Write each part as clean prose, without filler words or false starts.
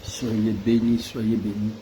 Soyez bénis, soyez bénis.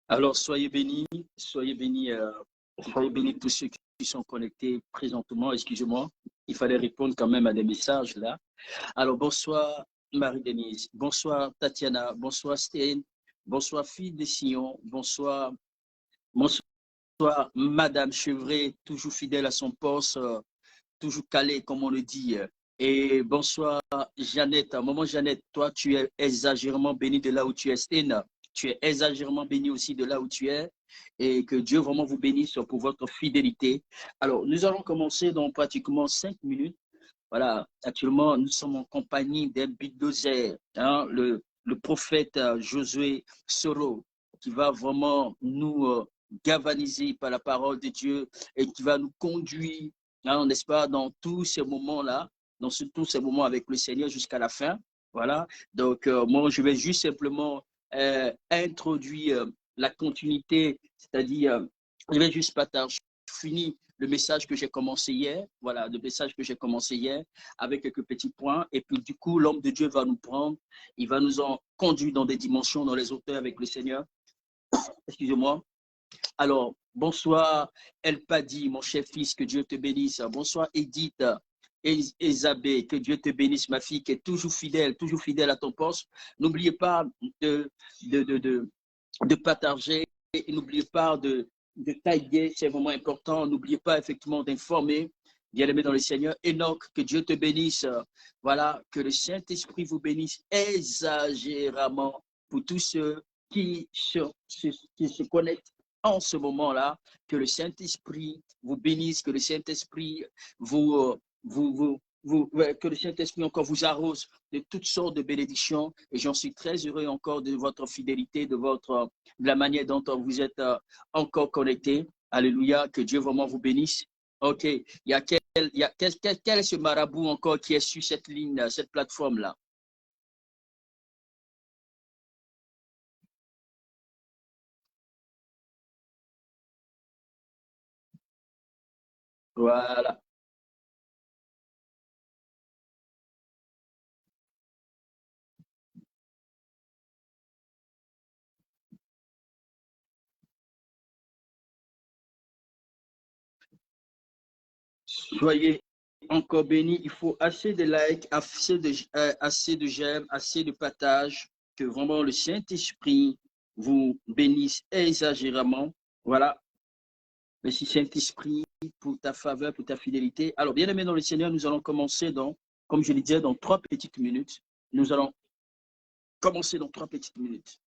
Alors, soyez bénis tous ceux qui sont connectés présentement. Excusez-moi, il fallait répondre quand même à des messages là. Alors, bonsoir Marie-Denise, bonsoir Tatiana, bonsoir Stéine, bonsoir fille de Sion, bonsoir Madame Chevret, toujours fidèle à son poste, toujours calée comme on le dit. Et bonsoir Jeannette. Maman Jeannette, toi tu es exagérément bénie de là où tu es, Stéine. Tu es exagérément bénie aussi de là où tu es. Et que Dieu vraiment vous bénisse pour votre fidélité. Alors, nous allons commencer dans pratiquement 5 minutes. Voilà, actuellement, nous sommes en compagnie d'un bulldozer, hein, le prophète Josué Soro, qui va vraiment nous galvaniser par la parole de Dieu et qui va nous conduire, hein, n'est-ce pas, dans tous ces moments-là, dans tous ces moments avec le Seigneur jusqu'à la fin. Voilà, donc moi, je vais juste simplement introduire la continuité, c'est-à-dire, je vais juste partager, fini le message que j'ai commencé hier, voilà, le message que j'ai commencé hier avec quelques petits points. Et puis, du coup, l'homme de Dieu va nous prendre, il va nous en conduire dans des dimensions, dans les hauteurs avec le Seigneur. Excusez-moi. Alors, bonsoir, El Padi, mon cher fils, que Dieu te bénisse. Bonsoir, Edith. Isabelle, que Dieu te bénisse, ma fille, qui est toujours fidèle à ton poste. N'oubliez pas de, de, de, de, de partager, n'oubliez pas de tailler, c'est vraiment important. N'oubliez pas effectivement d'informer, bien-aimé dans le Seigneur. Enoch, que Dieu te bénisse. Voilà, que le Saint-Esprit vous bénisse exagérément pour tous ceux qui se connectent en ce moment-là. Que le Saint-Esprit vous bénisse, que le Saint-Esprit que le Saint-Esprit encore vous arrose de toutes sortes de bénédictions. Et j'en suis très heureux encore de votre fidélité, de la manière dont vous êtes encore connectés. Alléluia, que Dieu vraiment vous bénisse. OK, quel est ce marabout encore qui est sur cette ligne, cette plateforme-là? Voilà. Soyez encore bénis. Il faut assez de likes, assez de j'aime, assez de partage, que vraiment le Saint-Esprit vous bénisse exagérément. Voilà. Merci Saint-Esprit pour ta faveur, pour ta fidélité. Alors, bien aimé dans le Seigneur, nous allons commencer comme je le disais, dans 3 petites minutes. Nous allons commencer dans 3 petites minutes.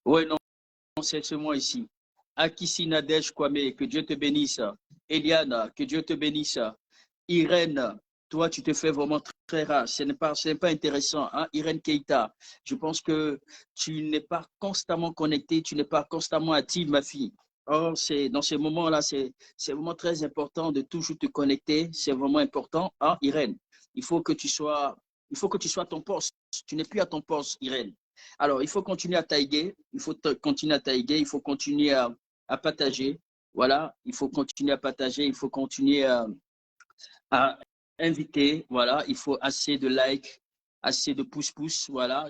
Oui, non, c'est moi ici. Akisi Nadège Kwame, que Dieu te bénisse. Eliane, que Dieu te bénisse. Irène, toi, tu te fais vraiment très rare. Ce n'est pas intéressant. Hein? Irène Keita, je pense que tu n'es pas constamment connectée, tu n'es pas constamment active, ma fille. Or, dans ces moments-là, c'est vraiment très important de toujours te connecter. C'est vraiment important. Hein, Irène, il faut que tu sois, il faut que tu sois à ton poste. Tu n'es plus à ton poste, Irène. Alors, il faut continuer à tailler, continuer à tailler, il faut continuer à partager. Voilà, il faut continuer à partager, il faut continuer à inviter. Voilà, il faut assez de likes, assez de pouces-pouces. Voilà.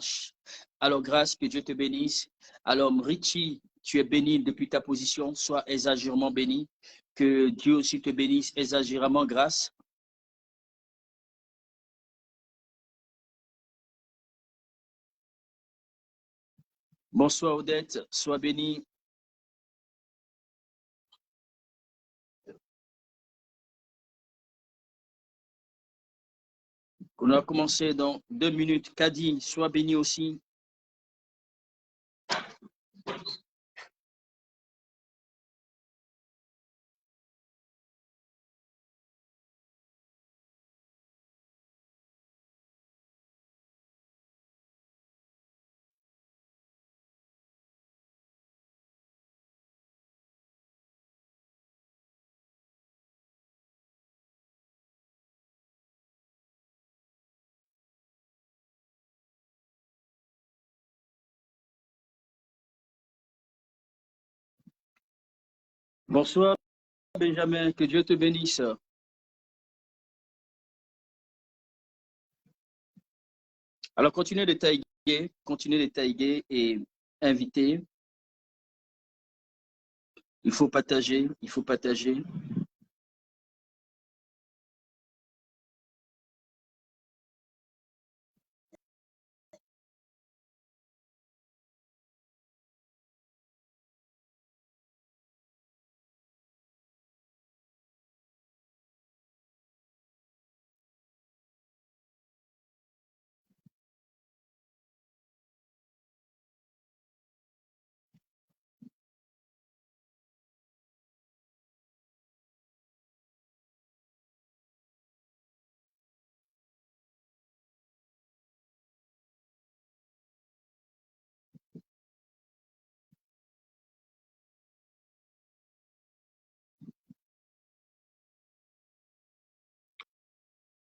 Alors, grâce, que Dieu te bénisse. Alors, Richie, tu es béni depuis ta position, sois exagérément béni. Que Dieu aussi te bénisse exagérément grâce. Bonsoir Odette, sois béni. On va commencer dans 2 minutes. Kadi, sois béni aussi. Bonsoir, Benjamin. Que Dieu te bénisse. Alors, continuez de taguer et inviter. Il faut partager, il faut partager.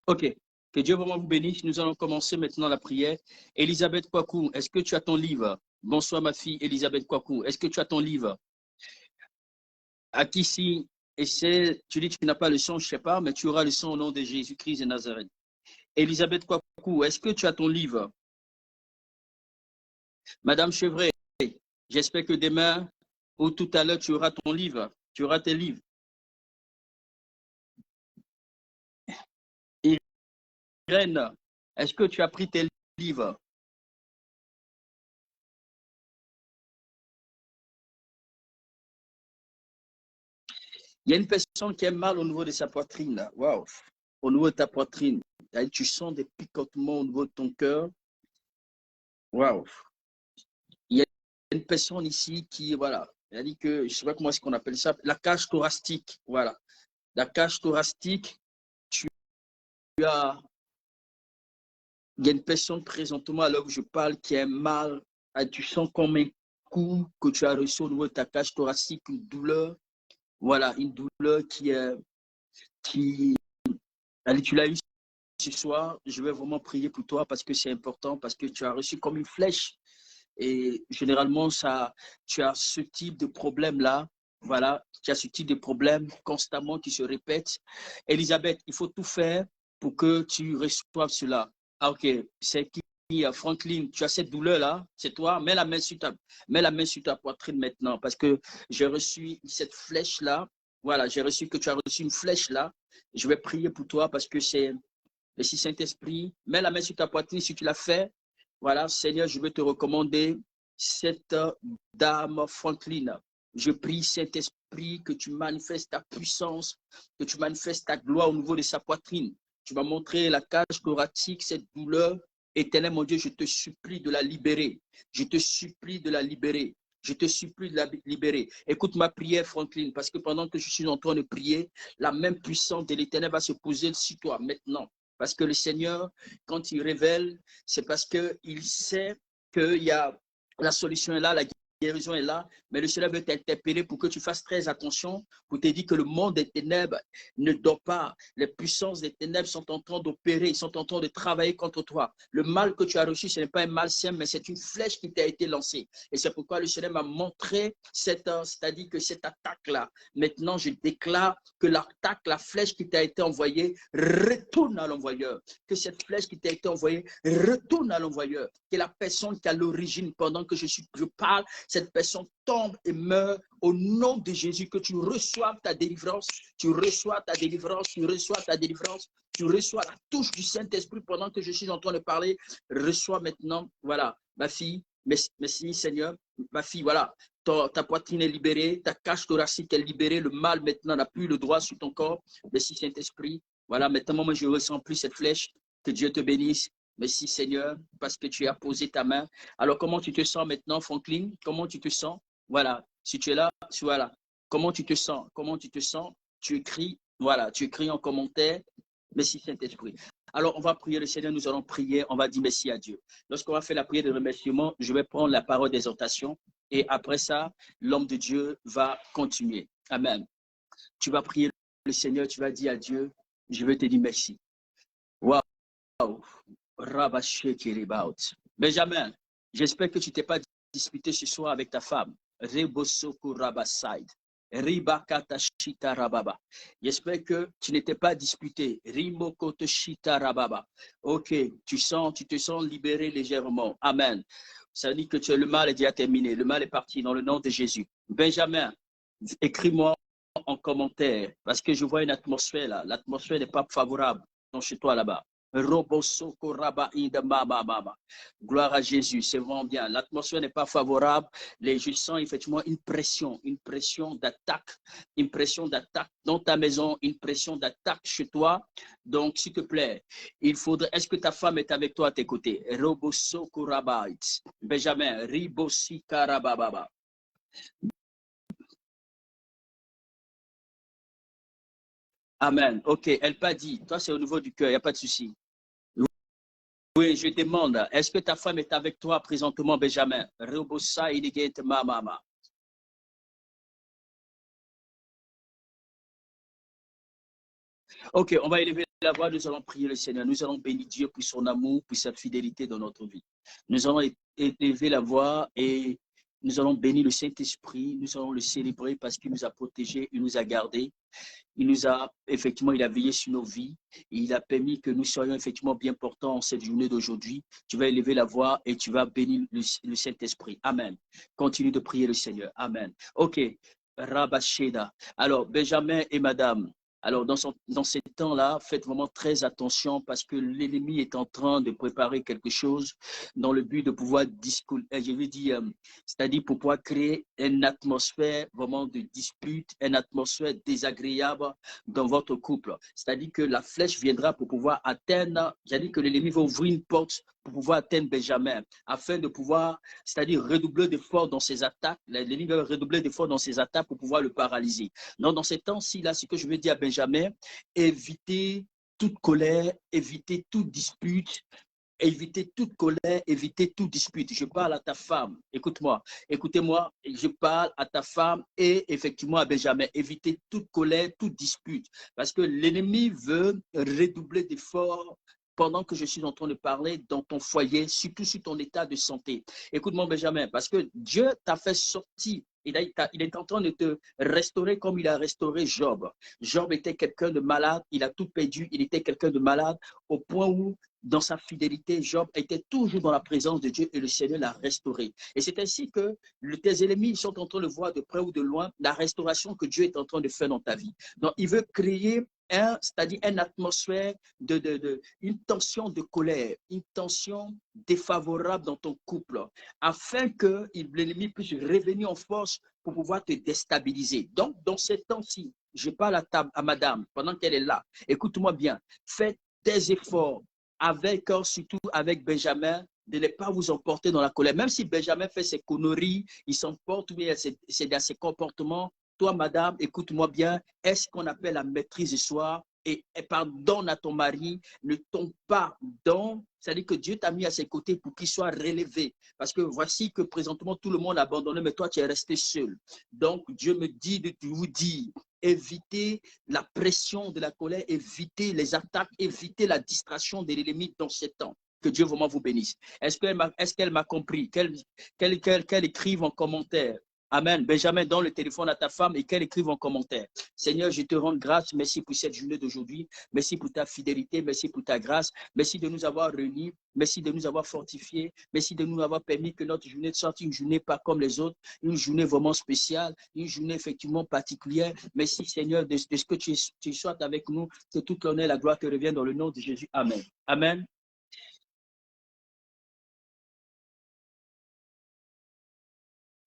OK. Que Dieu vraiment vous bénisse. Nous allons commencer maintenant la prière. Elisabeth Kwaku, est-ce que tu as ton livre? Bonsoir, ma fille Elisabeth Kwaku. Est-ce que tu as ton livre? Akissi, tu dis que tu n'as pas le son, je ne sais pas, mais tu auras le son au nom de Jésus-Christ de Nazareth. Elisabeth Kwaku, est-ce que tu as ton livre? Madame Chevret, j'espère que demain ou tout à l'heure, tu auras ton livre. Tu auras tes livres. Irène, est-ce que tu as pris tes livres? Il y a une personne qui a mal au niveau de sa poitrine. Waouh! Au niveau de ta poitrine. Tu sens des picotements au niveau de ton cœur. Waouh! Il y a une personne ici qui, voilà, elle a dit que, je ne sais pas comment est-ce qu'on appelle ça, la cage thoracique. Voilà. La cage thoracique, tu as, il y a une personne présentement, alors que je parle, qui a mal. Tu sens comme un coup que tu as reçu au niveau de ta cage thoracique, une douleur. Voilà, une douleur qui, allez, tu l'as eu ce soir. Je vais vraiment prier pour toi parce que c'est important, parce que tu as reçu comme une flèche. Et généralement, tu as ce type de problème-là. Voilà, tu as ce type de problème constamment qui se répète. Elisabeth, il faut tout faire pour que tu reçoives cela. Ah, ok, c'est qui? Franklin, tu as cette douleur-là, c'est toi. Mets la main sur ta poitrine maintenant parce que j'ai reçu cette flèche-là. Voilà, j'ai reçu que tu as reçu une flèche-là. Je vais prier pour toi parce que c'est le Saint-Esprit. Mets la main sur ta poitrine si tu l'as fait. Voilà, Seigneur, je veux te recommander cette dame Franklin. Je prie, Saint-Esprit, que tu manifestes ta puissance, que tu manifestes ta gloire au niveau de sa poitrine. Tu m'as montré la cage thoracique, cette douleur. Éternel, mon Dieu, je te supplie de la libérer. Je te supplie de la libérer. Je te supplie de la libérer. Écoute ma prière, Franklin, parce que pendant que je suis en train de prier, la même puissance de l'Éternel va se poser sur toi maintenant. Parce que le Seigneur, quand il révèle, c'est parce qu'il sait qu'il y a la solution est là, la guérison est là, mais le Seigneur veut t'interpeller pour que tu fasses très attention, pour te dire que le monde des ténèbres ne dort pas. Les puissances des ténèbres sont en train d'opérer, ils sont en train de travailler contre toi. Le mal que tu as reçu, ce n'est pas un mal sain, mais c'est une flèche qui t'a été lancée. Et c'est pourquoi le Seigneur m'a montré c'est-à-dire que cette attaque-là, maintenant je déclare que l'attaque, la flèche qui t'a été envoyée, retourne à l'envoyeur. Que cette flèche qui t'a été envoyée retourne à l'envoyeur. Que la personne qui a l'origine, pendant que je parle, cette personne tombe et meurt au nom de Jésus. Que tu reçoives ta délivrance, tu reçois ta délivrance, tu reçois ta délivrance, tu reçois la touche du Saint-Esprit pendant que je suis en train de parler. Reçois maintenant, voilà, ma fille, merci Seigneur, ma fille, voilà, ta poitrine est libérée, ta cage thoracique est libérée, le mal maintenant n'a plus le droit sur ton corps. Merci Saint-Esprit. Voilà, maintenant moi je ne ressens plus cette flèche. Que Dieu te bénisse. Merci Seigneur, parce que tu as posé ta main. Alors comment tu te sens maintenant, Franklin? Comment tu te sens? Voilà, si tu es là, voilà. Comment tu te sens? Comment tu te sens? Tu écris, voilà, tu écris en commentaire. Merci Saint-Esprit. Alors, on va prier le Seigneur, nous allons prier, on va dire merci à Dieu. Lorsqu'on va faire la prière de remerciement, je vais prendre la parole d'exhortation et après ça, l'homme de Dieu va continuer. Amen. Tu vas prier le Seigneur, tu vas dire à Dieu, je veux te dire merci. Waouh! Benjamin, j'espère que tu t'es pas disputé ce soir avec ta femme. Rebosoko Rabaside. Ribakatashita rababa. J'espère que tu n'étais pas disputé. Rimokotoshita rababa. Ok, tu te sens libéré légèrement. Amen. Ça dit que le mal est déjà terminé. Le mal est parti dans le nom de Jésus. Benjamin, écris-moi en commentaire parce que je vois une atmosphère là. L'atmosphère n'est pas favorable chez toi là-bas. Gloire à Jésus, c'est vraiment bien. L'atmosphère n'est pas favorable. Je sens effectivement une pression d'attaque, une pression d'attaque dans ta maison, une pression d'attaque chez toi. Donc, s'il te plaît, il faudrait. Est-ce que ta femme est avec toi à tes côtés? Benjamin, Ribosi Karababa. Amen. Ok, elle pas dit. Toi, c'est au niveau du cœur, il n'y a pas de souci. Oui, je demande, est-ce que ta femme est avec toi présentement, Benjamin? Ok, on va élever la voix, nous allons prier le Seigneur. Nous allons bénir Dieu pour son amour, pour sa fidélité dans notre vie. Nous allons élever la voix et nous allons bénir le Saint-Esprit. Nous allons le célébrer parce qu'il nous a protégés, il nous a gardés. Il nous a, effectivement, il a veillé sur nos vies. Et il a permis que nous soyons effectivement bien portants en cette journée d'aujourd'hui. Tu vas élever la voix et tu vas bénir le Saint-Esprit. Amen. Continue de prier le Seigneur. Amen. Ok. Rabasheda. Alors, Benjamin et Madame, alors dans ces temps-là, faites vraiment très attention parce que l'ennemi est en train de préparer quelque chose dans le but de pouvoir je veux dire, c'est-à-dire pour pouvoir créer une atmosphère vraiment de dispute, une atmosphère désagréable dans votre couple. C'est-à-dire que la flèche viendra pour pouvoir atteindre, c'est-à-dire que l'ennemi va ouvrir une porte pour pouvoir atteindre Benjamin, afin de pouvoir, c'est-à-dire redoubler d'efforts dans ses attaques. L'ennemi va redoubler d'efforts dans ses attaques pour pouvoir le paralyser. Donc, dans ces temps-ci, là, ce que je veux dire à Benjamin, évitez toute colère, évitez toute dispute, éviter toute colère, éviter toute dispute. Je parle à ta femme. Écoute-moi, écoutez-moi. Je parle à ta femme et effectivement à Benjamin. Évitez toute colère, toute dispute. Parce que l'ennemi veut redoubler d'efforts pendant que je suis en train de parler dans ton foyer, surtout sur ton état de santé. Écoute-moi, Benjamin, parce que Dieu t'a fait sortir. Il est en train de te restaurer comme il a restauré Job. Job était quelqu'un de malade, il a tout perdu, il était quelqu'un de malade au point où dans sa fidélité, Job était toujours dans la présence de Dieu et le Seigneur l'a restauré. Et c'est ainsi que tes ennemis sont en train de voir de près ou de loin la restauration que Dieu est en train de faire dans ta vie. Donc, il veut créer c'est-à-dire une atmosphère, une tension de colère, une tension défavorable dans ton couple, afin que l'ennemi puisse revenir en force pour pouvoir te déstabiliser. Donc, dans ces temps-ci, je parle à madame, pendant qu'elle est là, écoute-moi bien, faites des efforts avec, surtout avec Benjamin, de ne pas vous emporter dans la colère. Même si Benjamin fait ses conneries, il s'emporte, bien c'est dans ses comportements. Toi, madame, écoute-moi bien, est-ce qu'on appelle la maîtrise de soi et pardonne à ton mari, ne tombe pas dans, c'est-à-dire que Dieu t'a mis à ses côtés pour qu'il soit relevé. Parce que voici que présentement tout le monde a abandonné, mais toi tu es resté seul. Donc Dieu me dit de vous dire, évitez la pression de la colère, évitez les attaques, évitez la distraction de l'ennemi dans ces temps. Que Dieu vraiment vous bénisse. Est-ce qu'elle m'a compris? Qu'elle écrive en commentaire. Amen. Benjamin, donne le téléphone à ta femme et qu'elle écrive en commentaire. Seigneur, je te rends grâce. Merci pour cette journée d'aujourd'hui. Merci pour ta fidélité. Merci pour ta grâce. Merci de nous avoir réunis. Merci de nous avoir fortifiés. Merci de nous avoir permis que notre journée sorte une journée pas comme les autres. Une journée vraiment spéciale. Une journée effectivement particulière. Merci Seigneur de ce que tu sois avec nous. Que toute l'honneur et la gloire te reviennent dans le nom de Jésus. Amen. Amen.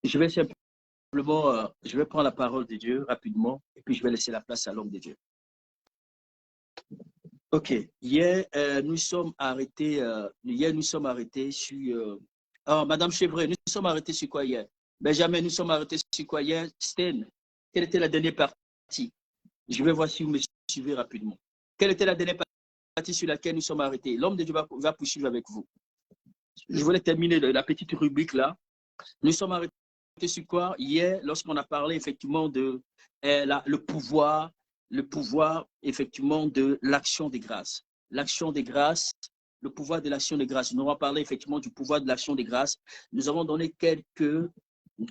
Je vais simplement je vais prendre la parole de Dieu rapidement et puis je vais laisser la place à l'homme de Dieu. Ok. Hier, nous sommes arrêtés. Sur. Oh, Madame Chevret, nous sommes arrêtés sur quoi hier? Benjamin, nous sommes arrêtés sur quoi hier? Sten, quelle était la dernière partie? Je vais voir si vous me suivez rapidement. Quelle était la dernière partie sur laquelle nous sommes arrêtés? L'homme de Dieu va poursuivre avec vous. Je voulais terminer la petite rubrique là. Nous sommes arrêtés sur quoi hier, lorsqu'on a parlé effectivement de le pouvoir effectivement de l'action des grâces. L'action des grâces, le pouvoir de l'action des grâces. Nous avons parlé effectivement du pouvoir de l'action des grâces. Nous avons donné quelques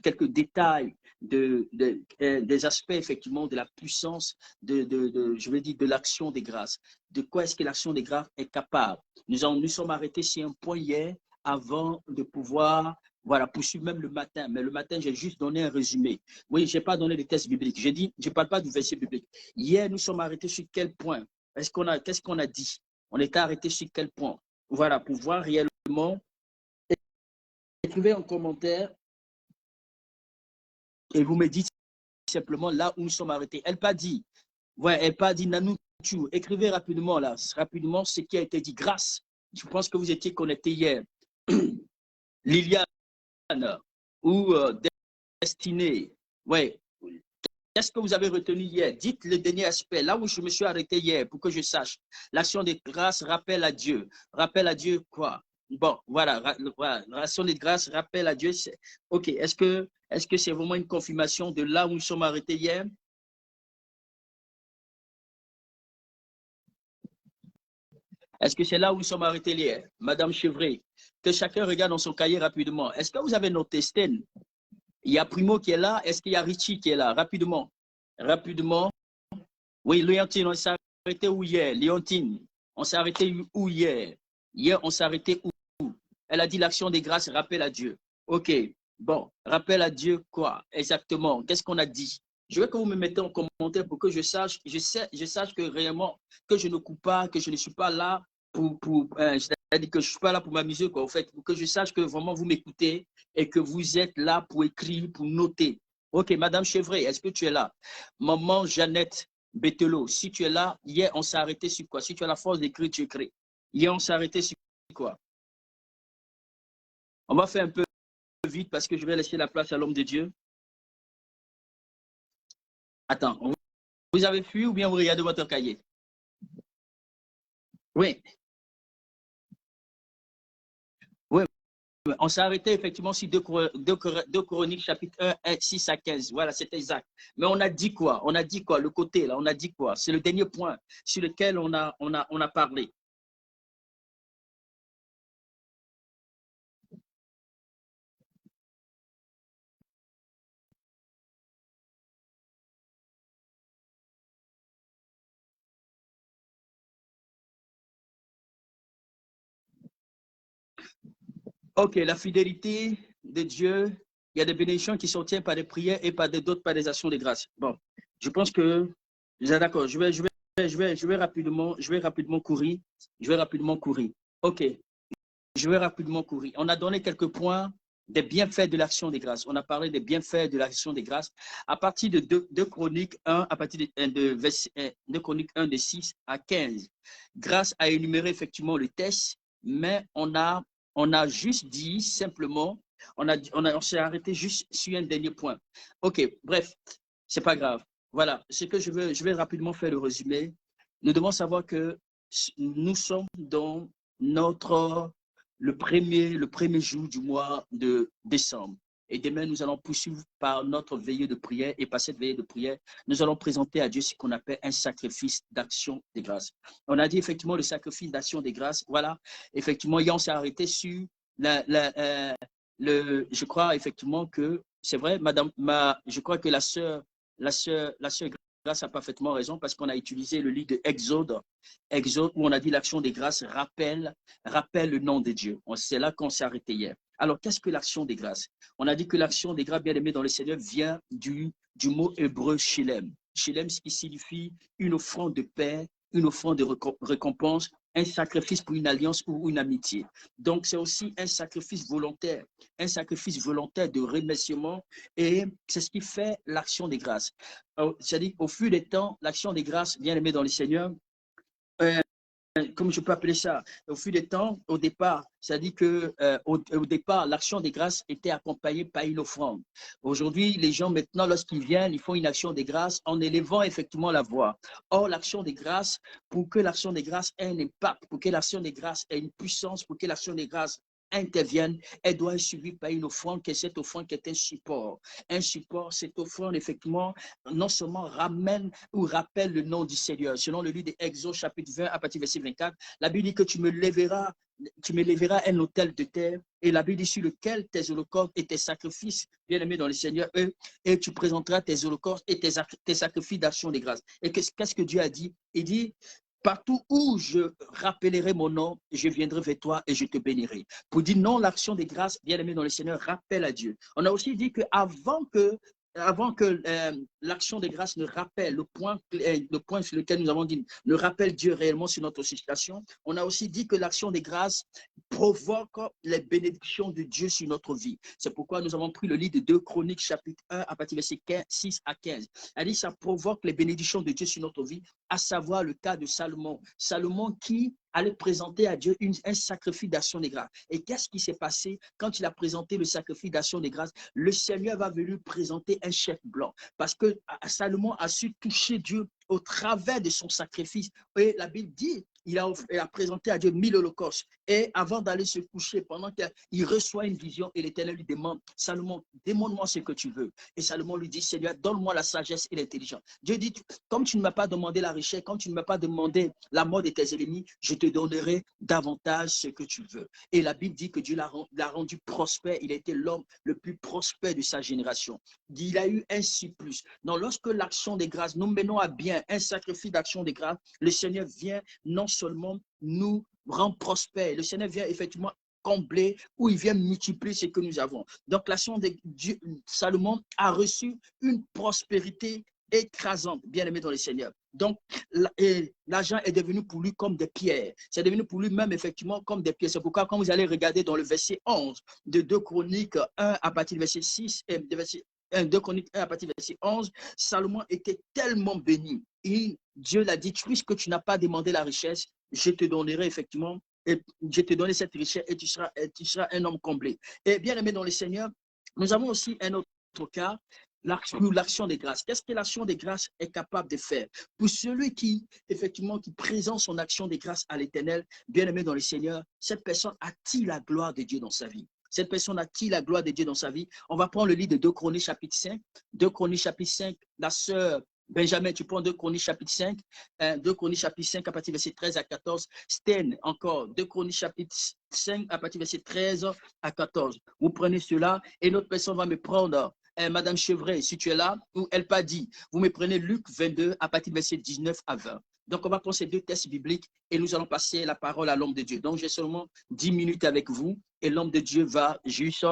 quelques détails des aspects, effectivement, de la puissance je veux dire, de l'action des grâces. De quoi est-ce que l'action des grâces est capable? Nous sommes arrêtés sur un point hier avant de pouvoir, voilà, poursuivre même le matin. Mais le matin, j'ai juste donné un résumé. Oui, je n'ai pas donné de texte biblique. J'ai dit, je ne parle pas du verset biblique. Hier, nous sommes arrêtés sur quel point? Qu'est-ce qu'on a dit? On était arrêté sur quel point? Voilà, pour voir réellement. Écrivez un commentaire et vous me dites simplement là où nous sommes arrêtés. Elle n'a pas dit, ouais, elle n'a pas dit Nanou. Écrivez rapidement là, rapidement ce qui a été dit. Grâce. Je pense que vous étiez connectés hier. Liliane ou Destinée. Ouais. Qu'est-ce que vous avez retenu hier? Dites le dernier aspect, là où je me suis arrêté hier, pour que je sache. L'action de grâce, rappelle à Dieu. Rappelle à Dieu quoi? Bon, voilà, l'action de grâce, rappelle à Dieu. OK, est-ce que c'est vraiment une confirmation de là où nous sommes arrêtés hier? Est-ce que c'est là où nous sommes arrêtés hier? Madame Chevray, que chacun regarde dans son cahier rapidement. Est-ce que vous avez noté, Sten? Il y a Primo qui est là. Est-ce qu'il y a Richie qui est là? Rapidement. Rapidement. Oui, Léontine, on s'est arrêté où hier? Léontine, on s'est arrêté où hier? Hier, on s'est arrêté où? Elle a dit l'action des grâces, rappel à Dieu. OK, bon, rappel à Dieu quoi? Exactement. Qu'est-ce qu'on a dit? Je veux que vous me mettez en commentaire pour que je sache que réellement, que je ne coupe pas, que je ne suis pas là c'est-à-dire que je ne suis pas là pour m'amuser, quoi, en fait, pour que je sache que vraiment vous m'écoutez et que vous êtes là pour écrire, pour noter. OK, Madame Chevray, est-ce que tu es là? Maman Jeannette Bethelot, si tu es là, hier, on s'est arrêté sur quoi? Si tu as la force d'écrire, tu écris. Hier, on s'est arrêté sur quoi? On va faire un peu vite parce que je vais laisser la place à l'homme de Dieu. Attends, vous avez fui ou bien vous regardez votre cahier? Oui, oui. On s'est arrêté effectivement sur 2 Chroniques, chapitre 1, 6 à 15. Voilà, c'est exact. Mais on a dit quoi? On a dit quoi? Le côté, là, on a dit quoi? C'est le dernier point sur lequel on a parlé. OK, la fidélité de Dieu, il y a des bénédictions qui s'obtiennent par des prières et par d'autres par des actions de grâce. Bon, je pense que, d'accord, je vais rapidement courir. Je vais rapidement courir. OK, je vais rapidement courir. On a donné quelques points des bienfaits de l'action des grâces. On a parlé des bienfaits de l'action des grâces à partir de 2 Chroniques 1, à partir de Chroniques 1, de 6 à 15. Grâce à énumérer effectivement le test, mais on a juste dit simplement, on s'est arrêté juste sur un dernier point. OK, bref, c'est pas grave. Voilà, ce que je vais rapidement faire le résumé. Nous devons savoir que nous sommes dans le premier jour du mois de décembre. Et demain, nous allons poursuivre par notre veillée de prière. Et par cette veillée de prière, nous allons présenter à Dieu ce qu'on appelle un sacrifice d'action des grâces. On a dit effectivement le sacrifice d'action des grâces. Voilà, effectivement, hier, on s'est arrêté sur je crois effectivement que c'est vrai, je crois que la sœur Grâce a parfaitement raison parce qu'on a utilisé le livre de Exode, où on a dit l'action des grâces rappelle le nom de Dieu. C'est là qu'on s'est arrêté hier. Alors, qu'est-ce que l'action des grâces? On a dit que l'action des grâces, bien aimé dans le Seigneur, vient du mot hébreu Shilem. Shilem, ce qui signifie une offrande de paix, une offrande de récompense, un sacrifice pour une alliance ou une amitié. Donc, c'est aussi un sacrifice volontaire de remerciement et c'est ce qui fait l'action des grâces. C'est-à-dire qu'au fil des temps, l'action des grâces, bien aimé dans le Seigneur, comme je peux appeler ça, au fil des temps, au départ, c'est-à-dire que au départ, l'action des grâces était accompagnée par une offrande. Aujourd'hui, les gens maintenant, lorsqu'ils viennent, ils font une action des grâces en élevant effectivement la voix. Or, l'action des grâces, pour que l'action des grâces ait un impact, pour que l'action des grâces ait une puissance, pour que l'action des grâces intervienne, elle doit être suivie par une offrande, qui est cette offrande qui est un support. Un support, cette offrande, effectivement, non seulement ramène ou rappelle le nom du Seigneur. Selon le livre d'Exode, chapitre 20, à partir du verset 24, la Bible dit que tu me lèveras tu m'élèveras un autel de terre, et la Bible dit sur lequel tes holocaustes et tes sacrifices, bien-aimés dans le Seigneur, et tu présenteras tes holocaustes et tes sacrifices d'action de grâce. Et qu'est-ce que Dieu a dit? Il dit, partout où je rappellerai mon nom, je viendrai vers toi et je te bénirai. Pour dire non, l'action des grâces, bien-aimé dans le Seigneur, rappelle à Dieu. On a aussi dit qu'avant que l'action des grâces ne rappelle le point sur lequel nous avons dit, ne rappelle Dieu réellement sur notre situation, on a aussi dit que l'action des grâces provoque les bénédictions de Dieu sur notre vie. C'est pourquoi nous avons pris le livre de 2 Chroniques, chapitre 1, à partir verset 6 à 15. Elle dit ça provoque les bénédictions de Dieu sur notre vie, à savoir le cas de Salomon. Salomon qui allait présenter à Dieu un sacrifice d'action des grâces. Et qu'est-ce qui s'est passé quand il a présenté le sacrifice d'action des grâces? Le Seigneur va venir présenter un chef blanc parce que Salomon a su toucher Dieu au travers de son sacrifice. Et la Bible dit, il a présenté à Dieu 1000 holocaustes. Et avant d'aller se coucher, pendant qu'il reçoit une vision, et l'Éternel lui demande, Salomon, demande-moi ce que tu veux. Et Salomon lui dit, Seigneur, donne-moi la sagesse et l'intelligence. Dieu dit, comme tu ne m'as pas demandé la richesse, comme tu ne m'as pas demandé la mort de tes ennemis, je te donnerai davantage ce que tu veux. Et la Bible dit que Dieu l'a rendu prospère. Il a été l'homme le plus prospère de sa génération. Il a eu ainsi plus. Donc, lorsque l'action des grâces, nous menons à bien un sacrifice d'action des grâces, le Seigneur vient non seulement nous rendre prospères, le Seigneur vient effectivement combler ou il vient multiplier ce que nous avons. Donc, l'action de Dieu, Salomon a reçu une prospérité écrasante, bien aimé dans le Seigneur. Donc, l'argent est devenu pour lui comme des pierres. C'est devenu pour lui même effectivement comme des pierres. C'est pourquoi quand vous allez regarder dans le verset 11 de 2 Chroniques 1 à partir du verset 6 et de verset 2 Chroniques 1 à partir du verset 11, Salomon était tellement béni. Et Dieu l'a dit, puisque tu n'as pas demandé la richesse, je te donnerai effectivement, et je te donnerai cette richesse et tu seras un homme comblé. Et bien aimé dans le Seigneur, nous avons aussi un autre cas, l'action des grâces. Qu'est-ce que l'action des grâces est capable de faire? Pour celui qui, effectivement, qui présente son action des grâces à l'Éternel, bien aimé dans le Seigneur, cette personne attire la gloire de Dieu dans sa vie. Cette personne attire la gloire de Dieu dans sa vie. On va prendre le livre de 2 Chroniques chapitre 5. 2 Chroniques chapitre 5, la sœur Benjamin, tu prends 2 Chroniques chapitre 5, 2 Chroniques chapitre 5 à partir verset 13 à 14. Sten, encore, 2 Chroniques chapitre 5 à partir verset 13 à 14. Vous prenez cela et notre personne va me prendre Madame Chevret, si tu es là, ou Elle pas dit. Vous me prenez Luc 22 à partir verset 19 à 20. Donc, on va prendre ces deux textes bibliques et nous allons passer la parole à l'homme de Dieu. Donc, j'ai seulement 10 minutes avec vous et l'homme de Dieu va juste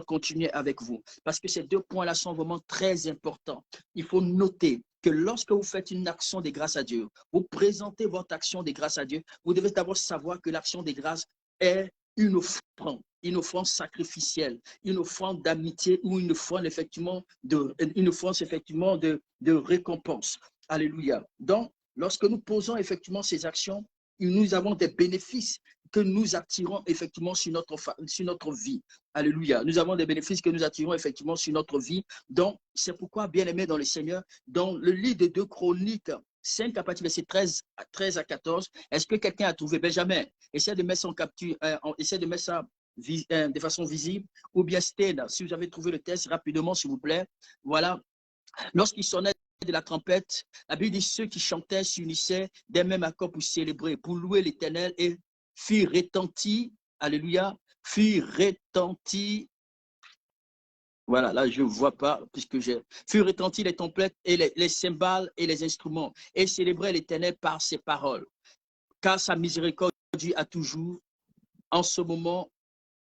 continuer avec vous. Parce que ces deux points-là sont vraiment très importants. Il faut noter que lorsque vous faites une action de grâce à Dieu, vous présentez votre action de grâce à Dieu, vous devez d'abord savoir que l'action de grâce est une offrande sacrificielle, une offrande d'amitié ou une offrande effectivement de récompense. Alléluia. Donc, lorsque nous posons effectivement ces actions, nous avons des bénéfices que nous attirons effectivement sur notre vie. Alléluia. Nous avons des bénéfices que nous attirons effectivement sur notre vie. Donc, c'est pourquoi, bien aimé dans le Seigneur, dans le livre de 2 Chroniques 5 à partir de verset 13 à 14, est-ce que quelqu'un a trouvé? Benjamin, essaie de mettre son capture, essaie de mettre ça de façon visible, ou bien Sten, si vous avez trouvé le texte rapidement, s'il vous plaît. Voilà. Lorsqu'il sonnait de la trompette, la Bible dit ceux qui chantaient s'unissaient d'un même accord pour célébrer, pour louer l'Éternel et firent retentir, alléluia, firent retentir. Voilà, là, je ne vois pas, puisque j'ai furent retentir les trompettes et les cymbales et les instruments, et célébrer l'Éternel par ses paroles. Car sa miséricorde dure à toujours. En ce moment,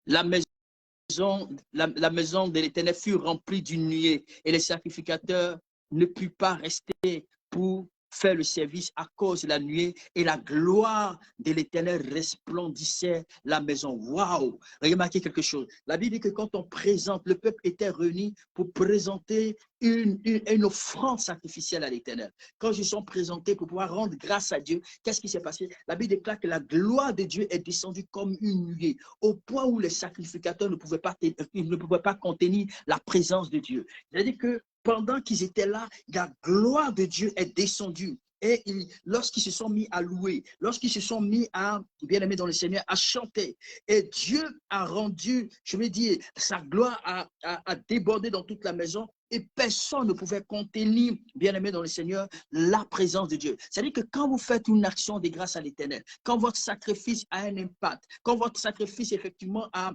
la maison de l'Éternel fut remplie d'une nuée, et les sacrificateurs ne purent pas rester pour faire le service à cause de la nuée, et la gloire de l'Éternel resplendissait la maison. Waouh! Remarquez quelque chose. La Bible dit que quand on présente, le peuple était réuni pour présenter une offrande sacrificielle à l'Éternel. Quand ils sont présentés pour pouvoir rendre grâce à Dieu, qu'est-ce qui s'est passé? La Bible déclare que la gloire de Dieu est descendue comme une nuée, au point où les sacrificateurs ne pouvaient pas contenir la présence de Dieu. C'est-à-dire que pendant qu'ils étaient là, la gloire de Dieu est descendue. Et lorsqu'ils se sont mis à louer, lorsqu'ils se sont mis à, bien aimé dans le Seigneur, à chanter, et Dieu a rendu, je veux dire, sa gloire a débordé dans toute la maison, et personne ne pouvait contenir, bien aimé dans le Seigneur, la présence de Dieu. C'est-à-dire que quand vous faites une action de grâce à l'Éternel, quand votre sacrifice a un impact, quand votre sacrifice effectivement a,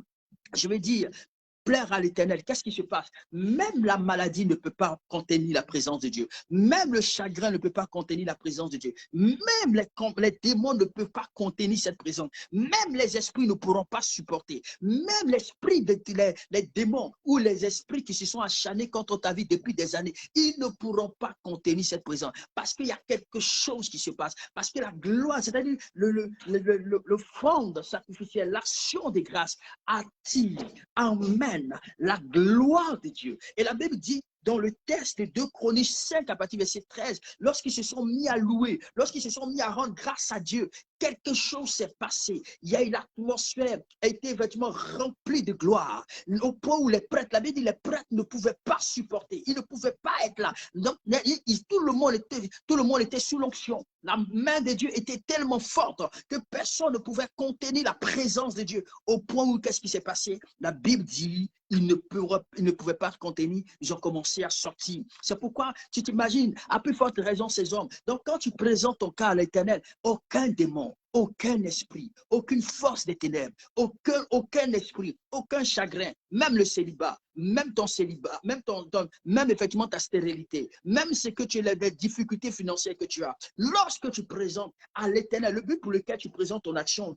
je vais dire, plaire à l'Éternel, qu'est-ce qui se passe? Même la maladie ne peut pas contenir la présence de Dieu. Même le chagrin ne peut pas contenir la présence de Dieu. Même les démons ne peuvent pas contenir cette présence. Même les esprits ne pourront pas supporter. Même l'esprit les démons ou les esprits qui se sont acharnés contre ta vie depuis des années, ils ne pourront pas contenir cette présence. Parce qu'il y a quelque chose qui se passe. Parce que la gloire, c'est-à-dire le fond sacrificiel, l'action des grâces attire, emmène la gloire de Dieu. Et la Bible dit dans le texte de 2 Chroniques 5 à partir du verset 13, lorsqu'ils se sont mis à louer, lorsqu'ils se sont mis à rendre grâce à Dieu, quelque chose s'est passé. Il y a eu l'atmosphère a été effectivement remplie de gloire. Au point où les prêtres, la Bible dit, les prêtres ne pouvaient pas supporter. Ils ne pouvaient pas être là. Donc, tout le monde était sous l'onction. La main de Dieu était tellement forte que personne ne pouvait contenir la présence de Dieu. Au point où qu'est-ce qui s'est passé? La Bible dit, ils ne pouvaient pas contenir. Ils ont commencé à sortir. C'est pourquoi tu t'imagines, à plus forte raison, ces hommes. Donc, quand tu présentes ton cas à l'Éternel, aucun démon, aucun esprit, aucune force des ténèbres, aucun esprit, aucun chagrin, même le célibat, même ton célibat, même effectivement ta stérilité, même ce que tu as, les difficultés financières que tu as, lorsque tu présentes à l'Éternel, le but pour lequel tu présentes ton action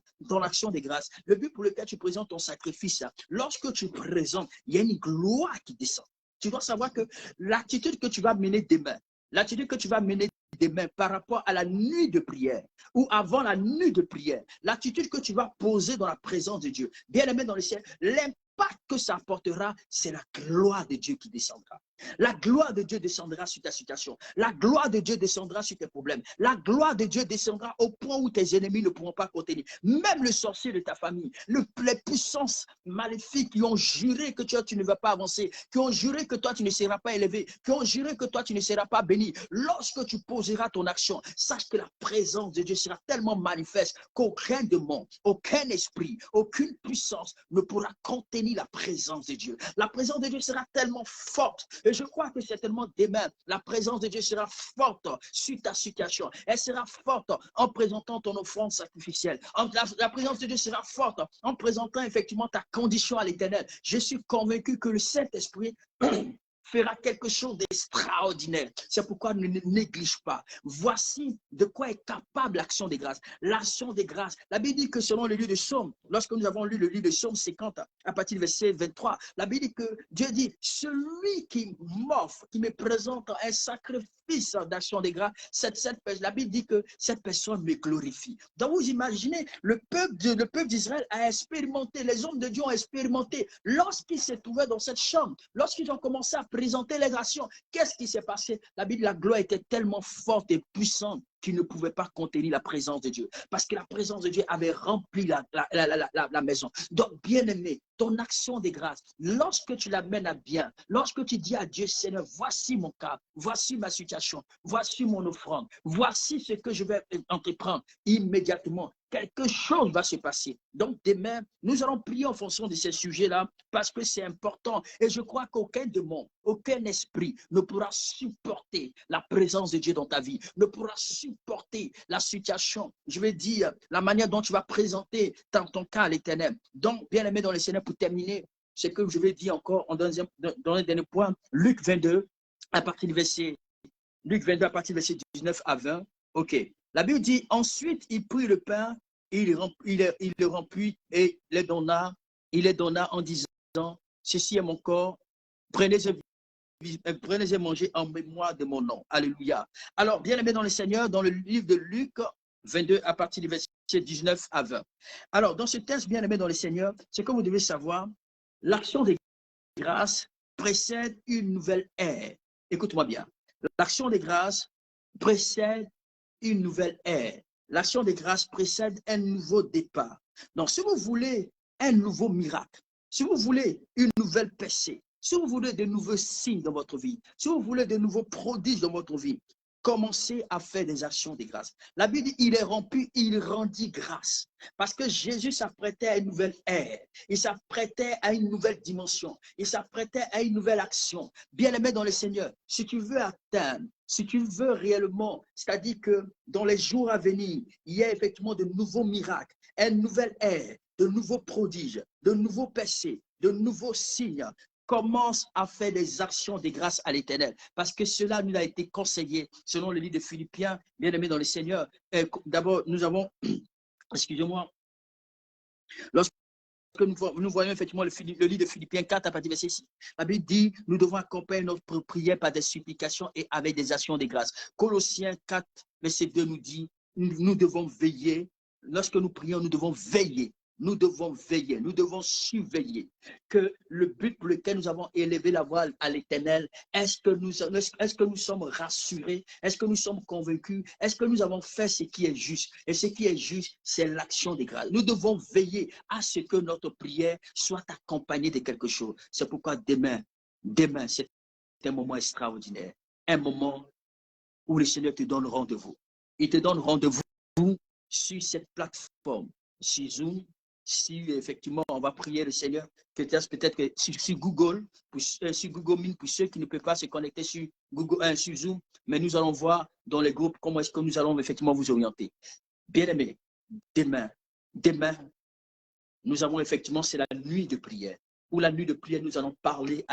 des grâces, le but pour lequel tu présentes ton sacrifice, lorsque tu présentes, il y a une gloire qui descend. Tu dois savoir que l'attitude que tu vas mener demain, l'attitude que tu vas mener demain par rapport à la nuit de prière ou avant la nuit de prière, l'attitude que tu vas poser dans la présence de Dieu, bien aimé dans le ciel, l'impact que ça apportera, c'est la gloire de Dieu qui descendra. La gloire de Dieu descendra sur ta situation. La gloire de Dieu descendra sur tes problèmes. La gloire de Dieu descendra au point où tes ennemis ne pourront pas contenir. Même le sorcier de ta famille, les puissances maléfiques qui ont juré que tu ne vas pas avancer, qui ont juré que toi tu ne seras pas élevé, qui ont juré que toi tu ne seras pas béni. Lorsque tu poseras ton action, sache que la présence de Dieu sera tellement manifeste qu'aucun démon, aucun esprit, aucune puissance ne pourra contenir la présence de Dieu. La présence de Dieu sera tellement forte. Et je crois que certainement demain, la présence de Dieu sera forte sur ta situation. Elle sera forte en présentant ton offrande sacrificielle. La présence de Dieu sera forte en présentant effectivement ta condition à l'Éternel. Je suis convaincu que le Saint-Esprit fera quelque chose d'extraordinaire. C'est pourquoi ne néglige pas. Voici de quoi est capable l'action des grâces. L'action des grâces. La Bible dit que selon le livre de Psaume, lorsque nous avons lu le livre de Psaume 50, à partir du verset 23, la Bible dit que Dieu dit, celui qui m'offre, qui me présente un sacrifice d'action des grâces, la Bible dit que cette personne me glorifie. Donc vous imaginez, le peuple d'Israël a expérimenté, les hommes de Dieu ont expérimenté, lorsqu'ils se trouvaient dans cette chambre, lorsqu'ils ont commencé à présenter les actions, qu'est-ce qui s'est passé? La Bible, la gloire était tellement forte et puissante qu'il ne pouvait pas contenir la présence de Dieu. Parce que la présence de Dieu avait rempli la maison. Donc, bien-aimé, ton action des grâces, lorsque tu l'amènes à bien, lorsque tu dis à Dieu, Seigneur, voici mon cas, voici ma situation, voici mon offrande, voici ce que je vais entreprendre, immédiatement, quelque chose va se passer. Donc, demain, nous allons prier en fonction de ces sujets-là parce que c'est important. Et je crois qu'aucun démon, aucun esprit ne pourra supporter la présence de Dieu dans ta vie, ne pourra supporter la situation, je vais dire, la manière dont tu vas présenter ton cas à l'Éternel. Donc, bien aimé dans le Seigneur, pour terminer, ce que je vais dire encore dans le dernier point, Luc 22, à partir du verset 19 à 20. OK. La Bible dit, ensuite, il prit le pain, il le remplit et il les donna en disant, ceci est mon corps, prenez et mangez en mémoire de mon nom. Alléluia. Alors, bien aimé dans le Seigneur, dans le livre de Luc 22, à partir du verset 19 à 20. Alors, dans ce texte, bien aimé dans le Seigneur, ce que vous devez savoir, l'action des grâces précède une nouvelle ère. Écoute-moi bien. L'action des grâces précède une nouvelle ère. L'action des grâces précède un nouveau départ. Donc, si vous voulez un nouveau miracle, si vous voulez une nouvelle percée, si vous voulez de nouveaux signes dans votre vie, si vous voulez de nouveaux prodiges dans votre vie, commencer à faire des actions de grâce. La Bible dit, il est rompu, il rendit grâce. Parce que Jésus s'apprêtait à une nouvelle ère. Il s'apprêtait à une nouvelle dimension. Il s'apprêtait à une nouvelle action. Bien-aimé dans le Seigneur, si tu veux atteindre, si tu veux réellement, c'est-à-dire que dans les jours à venir, il y a effectivement de nouveaux miracles, une nouvelle ère, de nouveaux prodiges, de nouveaux percées, de nouveaux signes, commence à faire des actions de grâce à l'Éternel. Parce que cela nous a été conseillé selon le livre de Philippiens, bien-aimé dans le Seigneur. D'abord, nous avons, excusez-moi, lorsque nous voyons effectivement le livre de Philippiens 4 à partir de verset 6. La Bible dit, nous devons accompagner notre prière par des supplications et avec des actions de grâce. Colossiens 4, verset 2 nous dit, nous devons veiller. Lorsque nous prions, nous devons veiller. Nous devons veiller, nous devons surveiller que le but pour lequel nous avons élevé la voix à l'Éternel, est-ce que nous sommes rassurés? Est-ce que nous sommes convaincus? Est-ce que nous avons fait ce qui est juste? Et ce qui est juste, c'est l'action des grâces. Nous devons veiller à ce que notre prière soit accompagnée de quelque chose. C'est pourquoi demain, c'est un moment extraordinaire. Un moment où le Seigneur te donne rendez-vous. Il te donne rendez-vous sur cette plateforme, sur Zoom. Si effectivement on va prier le Seigneur, peut-être que sur Google, sur Google Meet, pour ceux qui ne peuvent pas se connecter sur Google, sur Zoom, mais nous allons voir dans les groupes comment est-ce que nous allons effectivement vous orienter. Bien-aimés, demain, nous avons effectivement, c'est la nuit de prière. Ou la nuit de prière, nous allons parler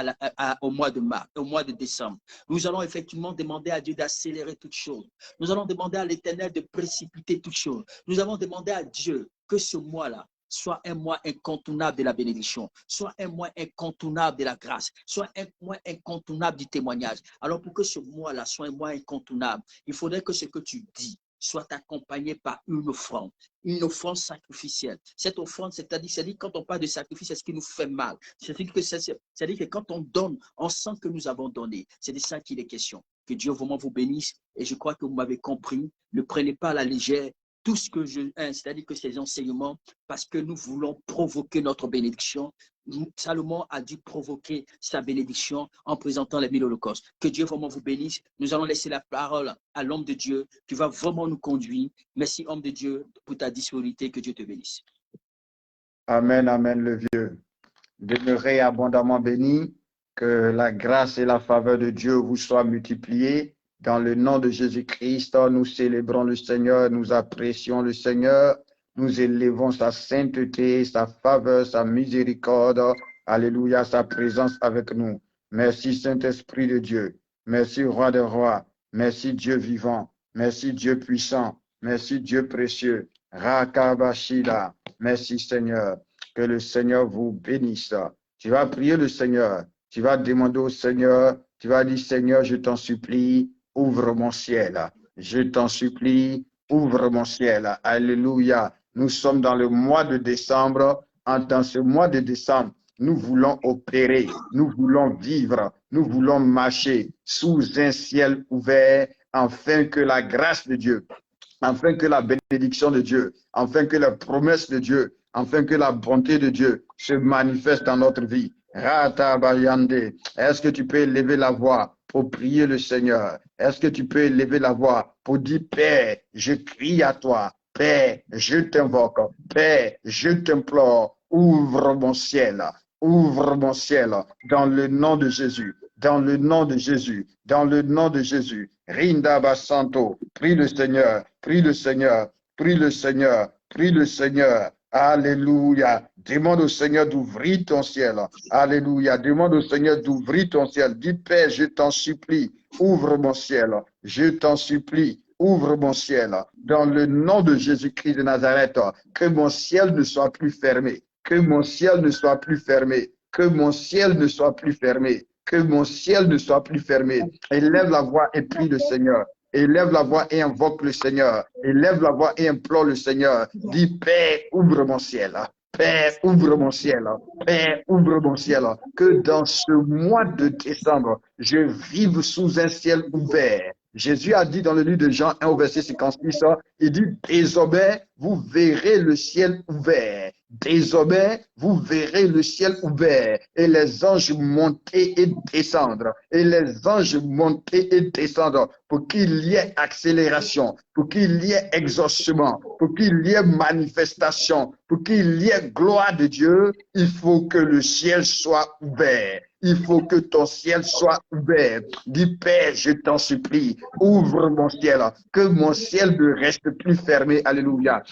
au mois de mars, au mois de décembre. Nous allons effectivement demander à Dieu d'accélérer toutes choses. Nous allons demander à l'Éternel de précipiter toutes choses. Nous allons demander à Dieu que ce mois-là soit un mois incontournable de la bénédiction, soit un mois incontournable de la grâce, soit un mois incontournable du témoignage. Alors pour que ce mois-là soit un mois incontournable, il faudrait que ce que tu dis soit accompagné par une offrande sacrificielle. Cette offrande, c'est-à-dire quand on parle de sacrifice, c'est ce qui nous fait mal. C'est-à-dire que quand on donne, on sent que nous avons donné. C'est de ça qu'il est question. Que Dieu vraiment vous bénisse. Et je crois que vous m'avez compris. Ne prenez pas à la légère tout ce que c'est-à-dire que ces enseignements, parce que nous voulons provoquer notre bénédiction. Salomon a dû provoquer sa bénédiction en présentant les 1000 holocaustes. Que Dieu vraiment vous bénisse. Nous allons laisser la parole à l'homme de Dieu qui va vraiment nous conduire. Merci, homme de Dieu, pour ta disponibilité. Que Dieu te bénisse. Amen, amen, le vieux. Demeurez abondamment bénis. Que la grâce et la faveur de Dieu vous soient multipliées. Dans le nom de Jésus-Christ, nous célébrons le Seigneur, nous apprécions le Seigneur, nous élevons sa sainteté, sa faveur, sa miséricorde. Alléluia, sa présence avec nous. Merci Saint-Esprit de Dieu. Merci Roi des rois. Merci Dieu vivant. Merci Dieu puissant. Merci Dieu précieux. Rakabashida. Merci Seigneur. Que le Seigneur vous bénisse. Tu vas prier le Seigneur. Tu vas demander au Seigneur. Tu vas dire, Seigneur, je t'en supplie, ouvre mon ciel. Je t'en supplie, ouvre mon ciel. Alléluia. Nous sommes dans le mois de décembre. Dans ce mois de décembre, nous voulons opérer, nous voulons vivre, nous voulons marcher sous un ciel ouvert, afin que la grâce de Dieu, afin que la bénédiction de Dieu, afin que la promesse de Dieu, afin que la bonté de Dieu se manifeste dans notre vie. Est-ce que tu peux élever la voix pour prier le Seigneur? Est-ce que tu peux élever la voix pour dire, Père, je crie à toi. Père, je t'invoque. Père, je t'implore. Ouvre mon ciel. Ouvre mon ciel dans le nom de Jésus. Dans le nom de Jésus. Dans le nom de Jésus. Rinda Basanto. Prie le Seigneur. Prie le Seigneur. Prie le Seigneur. Prie le Seigneur. Alléluia. Demande au Seigneur d'ouvrir ton ciel. Alléluia. Demande au Seigneur d'ouvrir ton ciel. Dis, Père, je t'en supplie, ouvre mon ciel. Je t'en supplie, ouvre mon ciel. Dans le nom de Jésus-Christ de Nazareth, que mon ciel ne soit plus fermé. Que mon ciel ne soit plus fermé. Que mon ciel ne soit plus fermé. Que mon ciel ne soit plus fermé. Élève la voix et prie le Seigneur. Élève la voix et invoque le Seigneur. Élève la voix et implore le Seigneur. Dis, Père, ouvre mon ciel. Père, ouvre mon ciel. Père, ouvre mon ciel. Que dans ce mois de décembre, je vive sous un ciel ouvert. Jésus a dit dans le livre de Jean 1 au verset 56, il dit, désormais, vous verrez le ciel ouvert Désormais, vous verrez le ciel ouvert et les anges monter et descendre. Et les anges monter et descendre pour qu'il y ait accélération, pour qu'il y ait exaucement, pour qu'il y ait manifestation, pour qu'il y ait gloire de Dieu. Il faut que le ciel soit ouvert. Il faut que ton ciel soit ouvert. Dis, Père, je t'en supplie, ouvre mon ciel, que mon ciel ne reste plus fermé. Alléluia.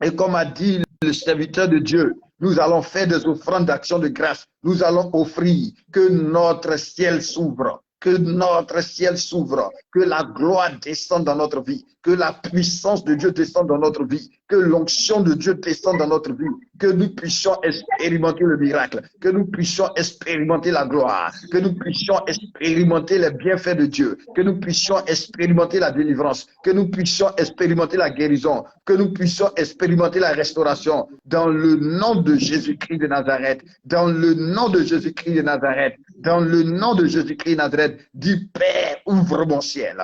Et comme a dit le serviteur de Dieu, nous allons faire des offrandes d'action de grâce. Nous allons offrir que notre ciel s'ouvre. Que notre ciel s'ouvre, que la gloire descende dans notre vie, que la puissance de Dieu descende dans notre vie, que l'onction de Dieu descende dans notre vie, que nous puissions expérimenter le miracle, que nous puissions expérimenter la gloire, que nous puissions expérimenter les bienfaits de Dieu, que nous puissions expérimenter la délivrance, que nous puissions expérimenter la guérison, que nous puissions expérimenter la restauration dans le nom de Jésus-Christ de Nazareth, dans le nom de Jésus-Christ de Nazareth, dans le nom de Jésus-Christ de Nazareth. Dis, Père, ouvre mon ciel.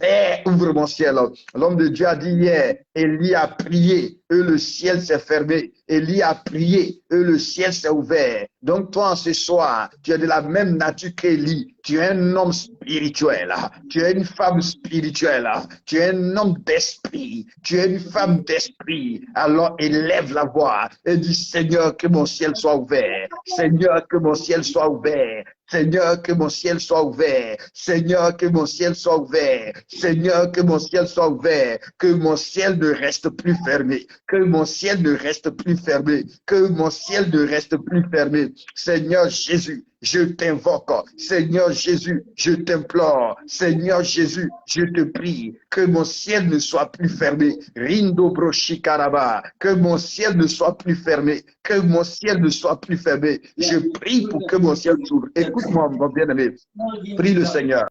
Père, ouvre mon ciel. L'homme de Dieu a dit hier, Élie a prié, et le ciel s'est fermé. Élie a prié, et le ciel s'est ouvert. Donc toi, ce soir, tu es de la même nature qu'Élie. Tu es un homme spirituel. Tu es une femme spirituelle. Tu es un homme d'esprit. Tu es une femme d'esprit. Alors élève la voix et dis, Seigneur, que mon ciel soit ouvert. Seigneur, que mon ciel soit ouvert. Seigneur, que mon ciel soit ouvert. Seigneur, que mon ciel soit ouvert. Seigneur, que mon ciel soit ouvert. Que mon ciel ne reste plus fermé. Que mon ciel ne reste plus fermé. Que mon ciel ne reste plus fermé. Seigneur Jésus, je t'invoque. Seigneur Jésus, je t'implore. Seigneur Jésus, je te prie que mon ciel ne soit plus fermé. Rindo Broshikaraba, que mon ciel ne soit plus fermé. Que mon ciel ne soit plus fermé. Je prie pour que mon ciel s'ouvre. Écoute-moi, mon bien-aimé. Prie le Seigneur.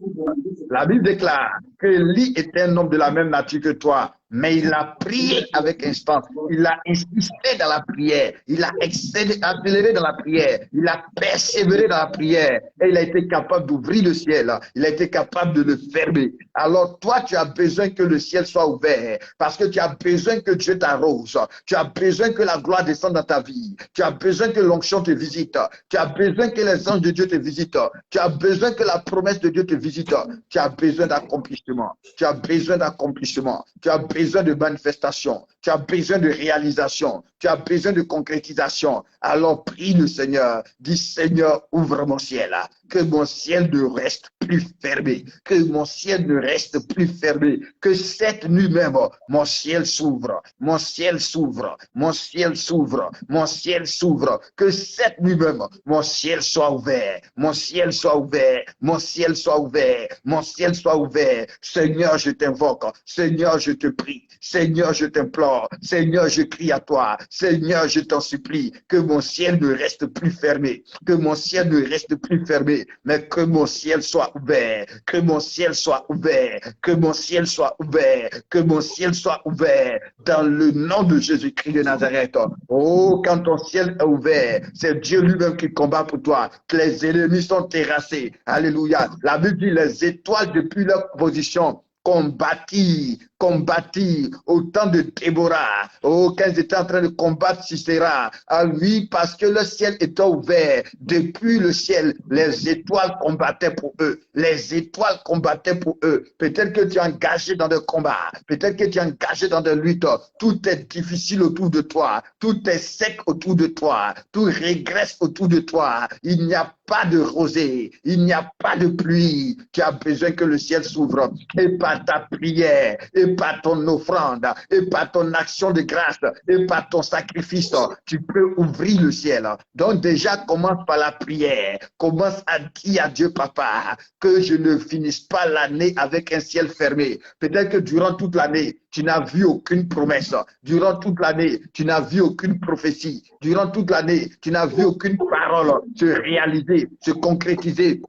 La Bible déclare que Élie était un homme de la même nature que toi, mais il a prié avec instance. Il a insisté dans la prière. Il a accéléré dans la prière. Il a persévéré dans la prière. Et il a été capable d'ouvrir le ciel. Il a été capable de le fermer. Alors toi, tu as besoin que le ciel soit ouvert parce que tu as besoin que Dieu t'arrose. Tu as besoin que la gloire descende dans ta vie. Tu as besoin que l'onction te visite. Tu as besoin que les anges de Dieu te visitent. Tu as besoin que la promesse de Dieu te visite. Tu as besoin d'accomplissement. Tu as besoin d'accomplissement. Tu as besoin de manifestation. Tu as besoin de réalisation. Tu as besoin de concrétisation. Alors prie le Seigneur. Dis, Seigneur, ouvre mon ciel. Que mon ciel ne reste plus fermé. Que mon ciel ne reste plus fermé. Que cette nuit même, mon ciel s'ouvre. Mon ciel s'ouvre. Mon ciel s'ouvre. Mon ciel s'ouvre. Que cette nuit même, mon ciel soit ouvert. Mon ciel soit ouvert. Mon ciel soit ouvert. Mon ciel soit ouvert. Seigneur, je t'invoque. Seigneur, je te prie. Seigneur, je t'implore. Seigneur, je crie à toi. Seigneur, je t'en supplie que mon ciel ne reste plus fermé. Que mon ciel ne reste plus fermé, mais que mon ciel soit ouvert. Que mon ciel soit ouvert. Que mon ciel soit ouvert. Que mon ciel soit ouvert. Dans le nom de Jésus-Christ de Nazareth. Oh, quand ton ciel est ouvert, c'est Dieu lui-même qui combat pour toi. Les ennemis sont terrassés. Alléluia. La Bible dit les étoiles depuis leur position combattit au temps de Déborah. Oh, quand ils étaient en train de combattre Sisera, à lui, parce que le ciel était ouvert. Depuis le ciel, les étoiles combattaient pour eux. Les étoiles combattaient pour eux. Peut-être que tu es engagé dans des combats. Peut-être que tu es engagé dans des luttes. Tout est difficile autour de toi. Tout est sec autour de toi. Tout régresse autour de toi. Il n'y a pas de rosée. Il n'y a pas de pluie. Tu as besoin que le ciel s'ouvre. Et par ta prière, et par ton offrande, et par ton action de grâce, et par ton sacrifice, tu peux ouvrir le ciel. Donc déjà, commence par la prière. Commence à dire à Dieu, Papa, que je ne finisse pas l'année avec un ciel fermé. Peut-être que durant toute l'année, tu n'as vu aucune promesse. Durant toute l'année, tu n'as vu aucune prophétie. Durant toute l'année, tu n'as vu aucune parole se réaliser, se concrétiser.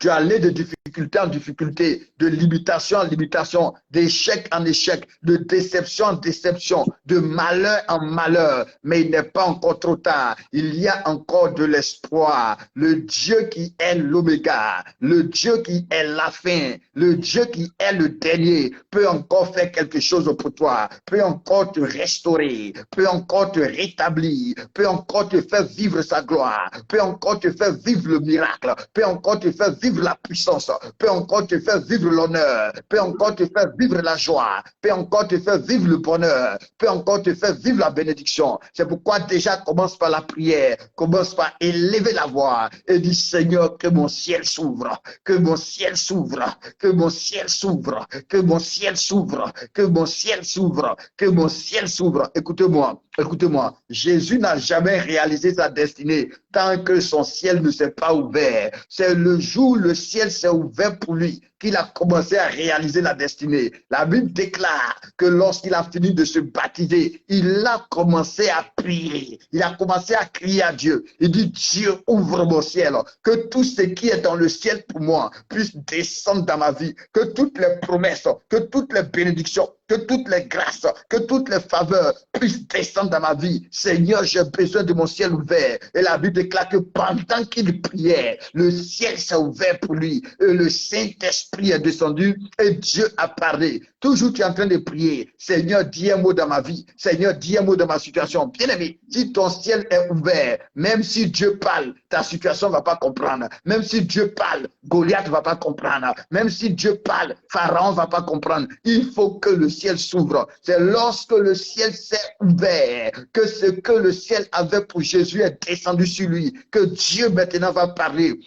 Tu es allé de difficulté en difficulté, de limitation en limitation, d'échec en échec, de déception en déception, de malheur en malheur. Mais il n'est pas encore trop tard. Il y a encore de l'espoir. Le Dieu qui est l'oméga, le Dieu qui est la fin, le Dieu qui est le dernier peut encore faire quelque chose pour toi, peut encore te restaurer, peut encore te rétablir, peut encore te faire vivre sa gloire, peut encore te faire vivre le miracle, peut encore te faire vivre la puissance, peut encore te faire vivre l'honneur, peut encore te faire vivre la joie, peut encore te faire vivre le bonheur, peut encore te faire vivre la bénédiction. C'est pourquoi déjà commence par la prière, commence par élever la voix et dis Seigneur, que mon ciel s'ouvre, que mon ciel s'ouvre, que mon ciel s'ouvre, que mon ciel s'ouvre, que mon ciel s'ouvre, que mon ciel s'ouvre. Écoutez-moi, écoutez-moi, Jésus n'a jamais réalisé sa destinée tant que son ciel ne s'est pas ouvert. C'est le jour où le ciel s'est ouvert pour lui qu'il a commencé à réaliser la destinée. La Bible déclare que lorsqu'il a fini de se baptiser, il a commencé à prier. Il a commencé à crier à Dieu. Il dit, Dieu, ouvre mon ciel, que tout ce qui est dans le ciel pour moi puisse descendre dans ma vie, que toutes les promesses, que toutes les bénédictions, que toutes les grâces, que toutes les faveurs puissent descendre dans ma vie. Seigneur, j'ai besoin de mon ciel ouvert. Et la Bible déclare que pendant qu'il priait, le ciel s'est ouvert pour lui. Et le Saint-Esprit est descendu et Dieu a parlé. Toujours tu es en train de prier. Seigneur, dis un mot dans ma vie. Seigneur, dis un mot dans ma situation. Bien-aimé, si ton ciel est ouvert, même si Dieu parle, ta situation ne va pas comprendre. Même si Dieu parle, Goliath ne va pas comprendre. Même si Dieu parle, Pharaon ne va pas comprendre. Il faut que le ciel s'ouvre. C'est lorsque le ciel s'est ouvert que ce que le ciel avait pour Jésus est descendu sur lui, que Dieu maintenant va parler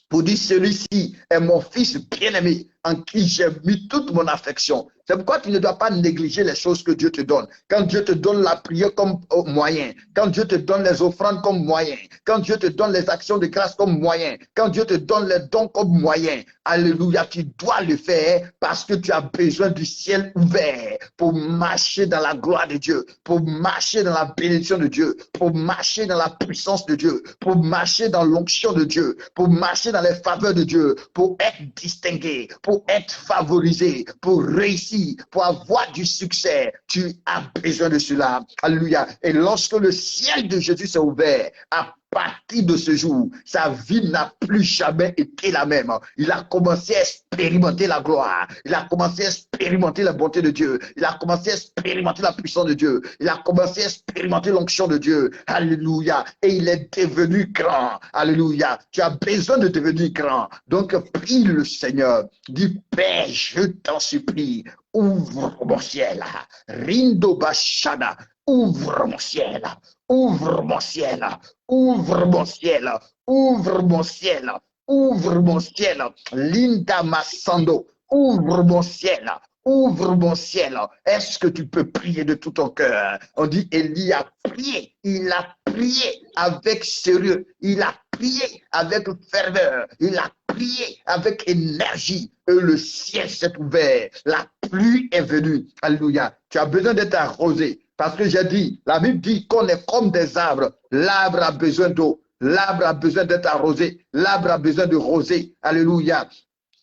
pour dire celui-ci est mon fils bien-aimé en qui j'ai mis toute mon affection. C'est pourquoi tu ne dois pas négliger les choses que Dieu te donne. Quand Dieu te donne la prière comme moyen, quand Dieu te donne les offrandes comme moyen, quand Dieu te donne les actions de grâce comme moyen, quand Dieu te donne les dons comme moyen, alléluia, tu dois le faire parce que tu as besoin du ciel ouvert pour marcher dans la gloire de Dieu, pour marcher dans la bénédiction de Dieu, pour marcher dans la puissance de Dieu, pour marcher dans l'onction de Dieu, pour marcher dans les faveurs de Dieu, pour être distingué, pour être favorisé, pour réussir, pour avoir du succès. Tu as besoin de cela. Alléluia. Et lorsque le ciel de Jésus s'est ouvert, à partir de ce jour, sa vie n'a plus jamais été la même. Il a commencé à expérimenter la gloire. Il a commencé à expérimenter la bonté de Dieu. Il a commencé à expérimenter la puissance de Dieu. Il a commencé à expérimenter l'onction de Dieu. Alléluia. Et il est devenu grand. Alléluia. Tu as besoin de devenir grand. Donc, prie le Seigneur. Dis, Père, je t'en supplie, ouvre mon ciel. Rindo Bashada. Ouvre mon ciel. Ouvre mon ciel. Ouvre mon ciel. Ouvre mon ciel. Ouvre mon ciel. Linda Massando. Ouvre mon ciel. Ouvre mon ciel. Est-ce que tu peux prier de tout ton cœur? On dit, Élie a prié. Il a prié avec sérieux. Il a prié avec ferveur. Il a prié avec énergie. Et le ciel s'est ouvert. La pluie est venue. Alléluia. Tu as besoin d'être arrosé. Parce que j'ai dit, la Bible dit qu'on est comme des arbres. L'arbre a besoin d'eau. L'arbre a besoin d'être arrosé. L'arbre a besoin de rosée. Alléluia.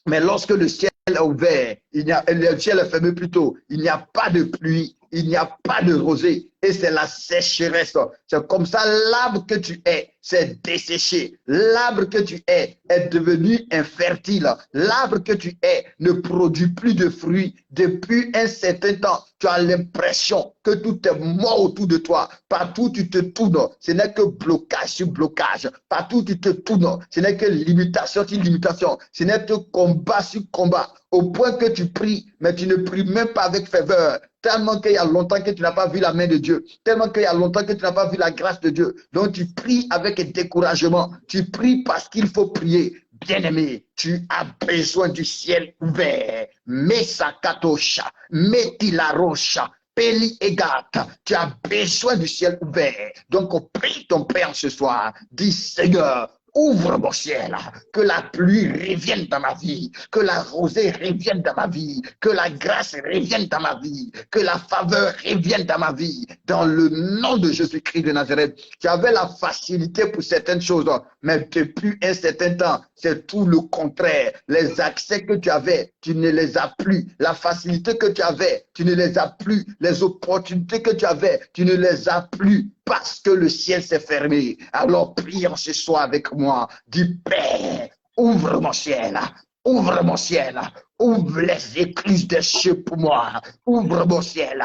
Mais lorsque le ciel est ouvert, le ciel est fermé plutôt, il n'y a pas de pluie, il n'y a pas de rosée. Et c'est la sécheresse. C'est comme ça, l'arbre que tu es, c'est desséché. L'arbre que tu es devenu infertile. L'arbre que tu es ne produit plus de fruits depuis un certain temps. Tu as l'impression que tout est mort autour de toi. Partout où tu te tournes, ce n'est que blocage sur blocage. Partout où tu te tournes, ce n'est que limitation sur limitation. Ce n'est que combat sur combat. Au point que tu pries, mais tu ne pries même pas avec ferveur. Tellement qu'il y a longtemps que tu n'as pas vu la main de Dieu. Tellement qu'il y a longtemps que tu n'as pas vu la grâce de Dieu. Donc tu pries avec découragement. Tu pries parce qu'il faut prier. Bien-aimé, tu as besoin du ciel ouvert. Mesakatosha, Metilarosha, Peli Egata. Tu as besoin du ciel ouvert. Donc prie ton Père ce soir. Dis Seigneur, ouvre mon ciel, que la pluie revienne dans ma vie, que la rosée revienne dans ma vie, que la grâce revienne dans ma vie, que la faveur revienne dans ma vie, dans le nom de Jésus-Christ de Nazareth. Tu avais la facilité pour certaines choses, mais depuis un certain temps, c'est tout le contraire. Les accès que tu avais, tu ne les as plus. La facilité que tu avais, tu ne les as plus. Les opportunités que tu avais, tu ne les as plus parce que le ciel s'est fermé. Alors prions ce soir avec moi. Dis Père, ouvre mon ciel. Ouvre mon ciel, ouvre les écluses des cieux pour moi, ouvre mon ciel,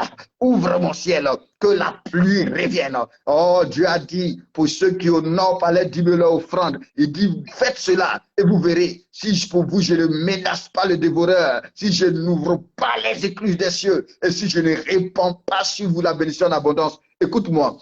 que la pluie revienne. Oh, Dieu a dit, pour ceux qui honorent par les 10 000 offrandes, il dit, faites cela et vous verrez, si pour vous je ne menace pas le dévoreur, si je n'ouvre pas les écluses des cieux et si je ne répands pas sur vous la bénédiction en abondance. Écoute-moi,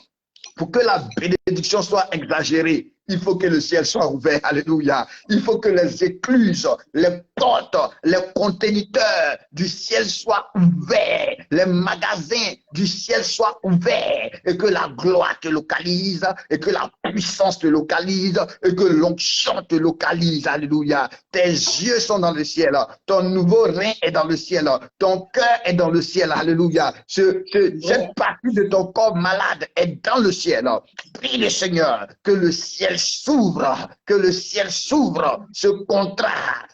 pour que la bénédiction soit exagérée, il faut que le ciel soit ouvert. Alléluia. Il faut que les écluses, les portes, les conteniteurs du ciel soient ouverts. Les magasins du ciel soient ouverts. Et que la gloire te localise. Et que la puissance te localise. Et que l'onction te localise. Alléluia. Tes yeux sont dans le ciel. Ton nouveau rein est dans le ciel. Ton cœur est dans le ciel. Alléluia. Cette partie de ton corps malade est dans le ciel. Prie le Seigneur que le ciel s'ouvre, que le ciel s'ouvre, ce contrat,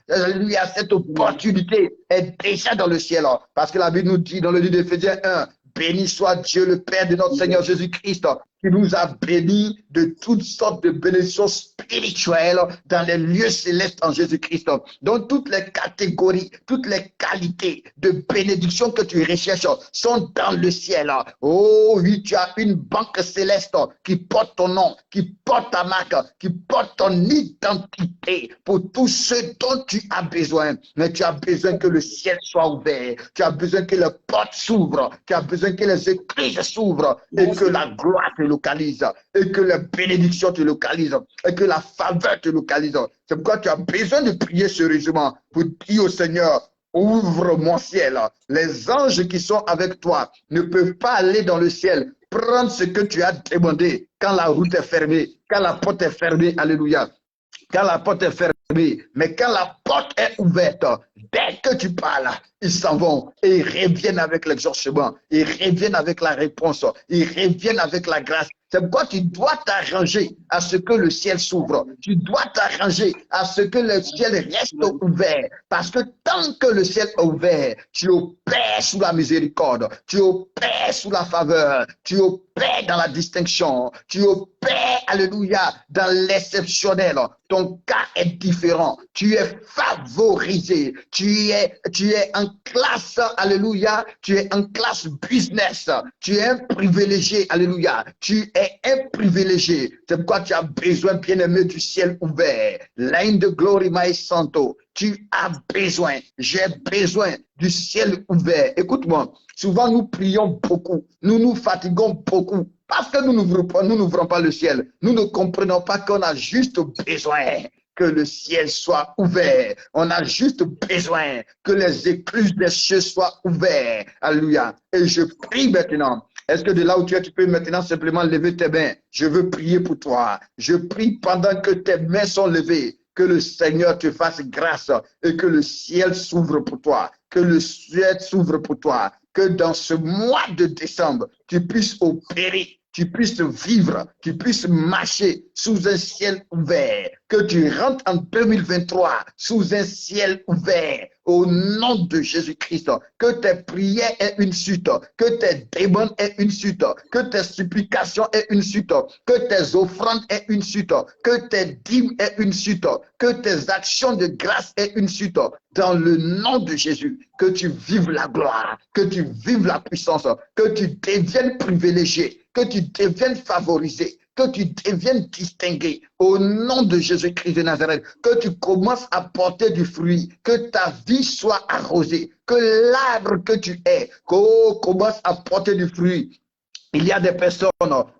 alléluia, cette opportunité est déjà dans le ciel, parce que la Bible nous dit dans le livre d'Éphésiens 1, béni soit Dieu le Père de notre Seigneur Jésus-Christ, qui nous a bénis de toutes sortes de bénédictions spirituelles dans les lieux célestes en Jésus-Christ. Donc toutes les catégories, toutes les qualités de bénédiction que tu recherches sont dans le ciel. Oh oui, tu as une banque céleste qui porte ton nom, qui porte ta marque, qui porte ton identité pour tout ce dont tu as besoin. Mais tu as besoin que le ciel soit ouvert. Tu as besoin que les portes s'ouvrent. Tu as besoin que les églises s'ouvrent et que la gloire te localise, et que les bénédictions te localisent, et que la faveur te localise. C'est pourquoi tu as besoin de prier sérieusement pour dire au Seigneur, ouvre mon ciel. Les anges qui sont avec toi ne peuvent pas aller dans le ciel prendre ce que tu as demandé quand la route est fermée, quand la porte est fermée. Alléluia. Quand la porte est fermée, mais quand la porte est ouverte, dès que tu parles, ils s'en vont et ils reviennent avec l'exorcement, ils reviennent avec la réponse, ils reviennent avec la grâce. C'est pourquoi tu dois t'arranger à ce que le ciel s'ouvre. Tu dois t'arranger à ce que le ciel reste ouvert. Parce que tant que le ciel est ouvert, tu opères sous la miséricorde, tu opères sous la faveur, tu opères dans la distinction, tu opères, alléluia, dans l'exceptionnel. Ton cas est différent. Tu es favorisé. Tu es en classe, alléluia. Tu es en classe business. Tu es un privilégié, alléluia. Tu es un privilégié. C'est pourquoi tu as besoin, bien-aimé, du ciel ouvert. Line de glory, my santo. Tu as besoin, j'ai besoin du ciel ouvert. Écoute-moi, souvent nous prions beaucoup, nous nous fatiguons beaucoup parce que nous n'ouvrons pas le ciel. Nous ne comprenons pas qu'on a juste besoin que le ciel soit ouvert. On a juste besoin que les écluses des cieux soient ouvertes. Alléluia. Et je prie maintenant. Est-ce que de là où tu es, tu peux maintenant simplement lever tes mains? Je veux prier pour toi. Je prie pendant que tes mains sont levées. Que le Seigneur te fasse grâce et que le ciel s'ouvre pour toi. Que le ciel s'ouvre pour toi. Que dans ce mois de décembre, tu puisses opérer, tu puisses vivre, tu puisses marcher sous un ciel ouvert. Que tu rentres en 2023 sous un ciel ouvert. Au nom de Jésus-Christ, que tes prières aient une suite, que tes demandes aient une suite, que tes supplications aient une suite, que tes offrandes aient une suite, que tes dîmes aient une suite, que tes actions de grâce aient une suite. Dans le nom de Jésus, que tu vives la gloire, que tu vives la puissance, que tu deviennes privilégié, que tu deviennes favorisé, que tu deviennes distingué au nom de Jésus-Christ de Nazareth, que tu commences à porter du fruit, que ta vie soit arrosée, que l'arbre que tu es, commence à porter du fruit. Il y a des personnes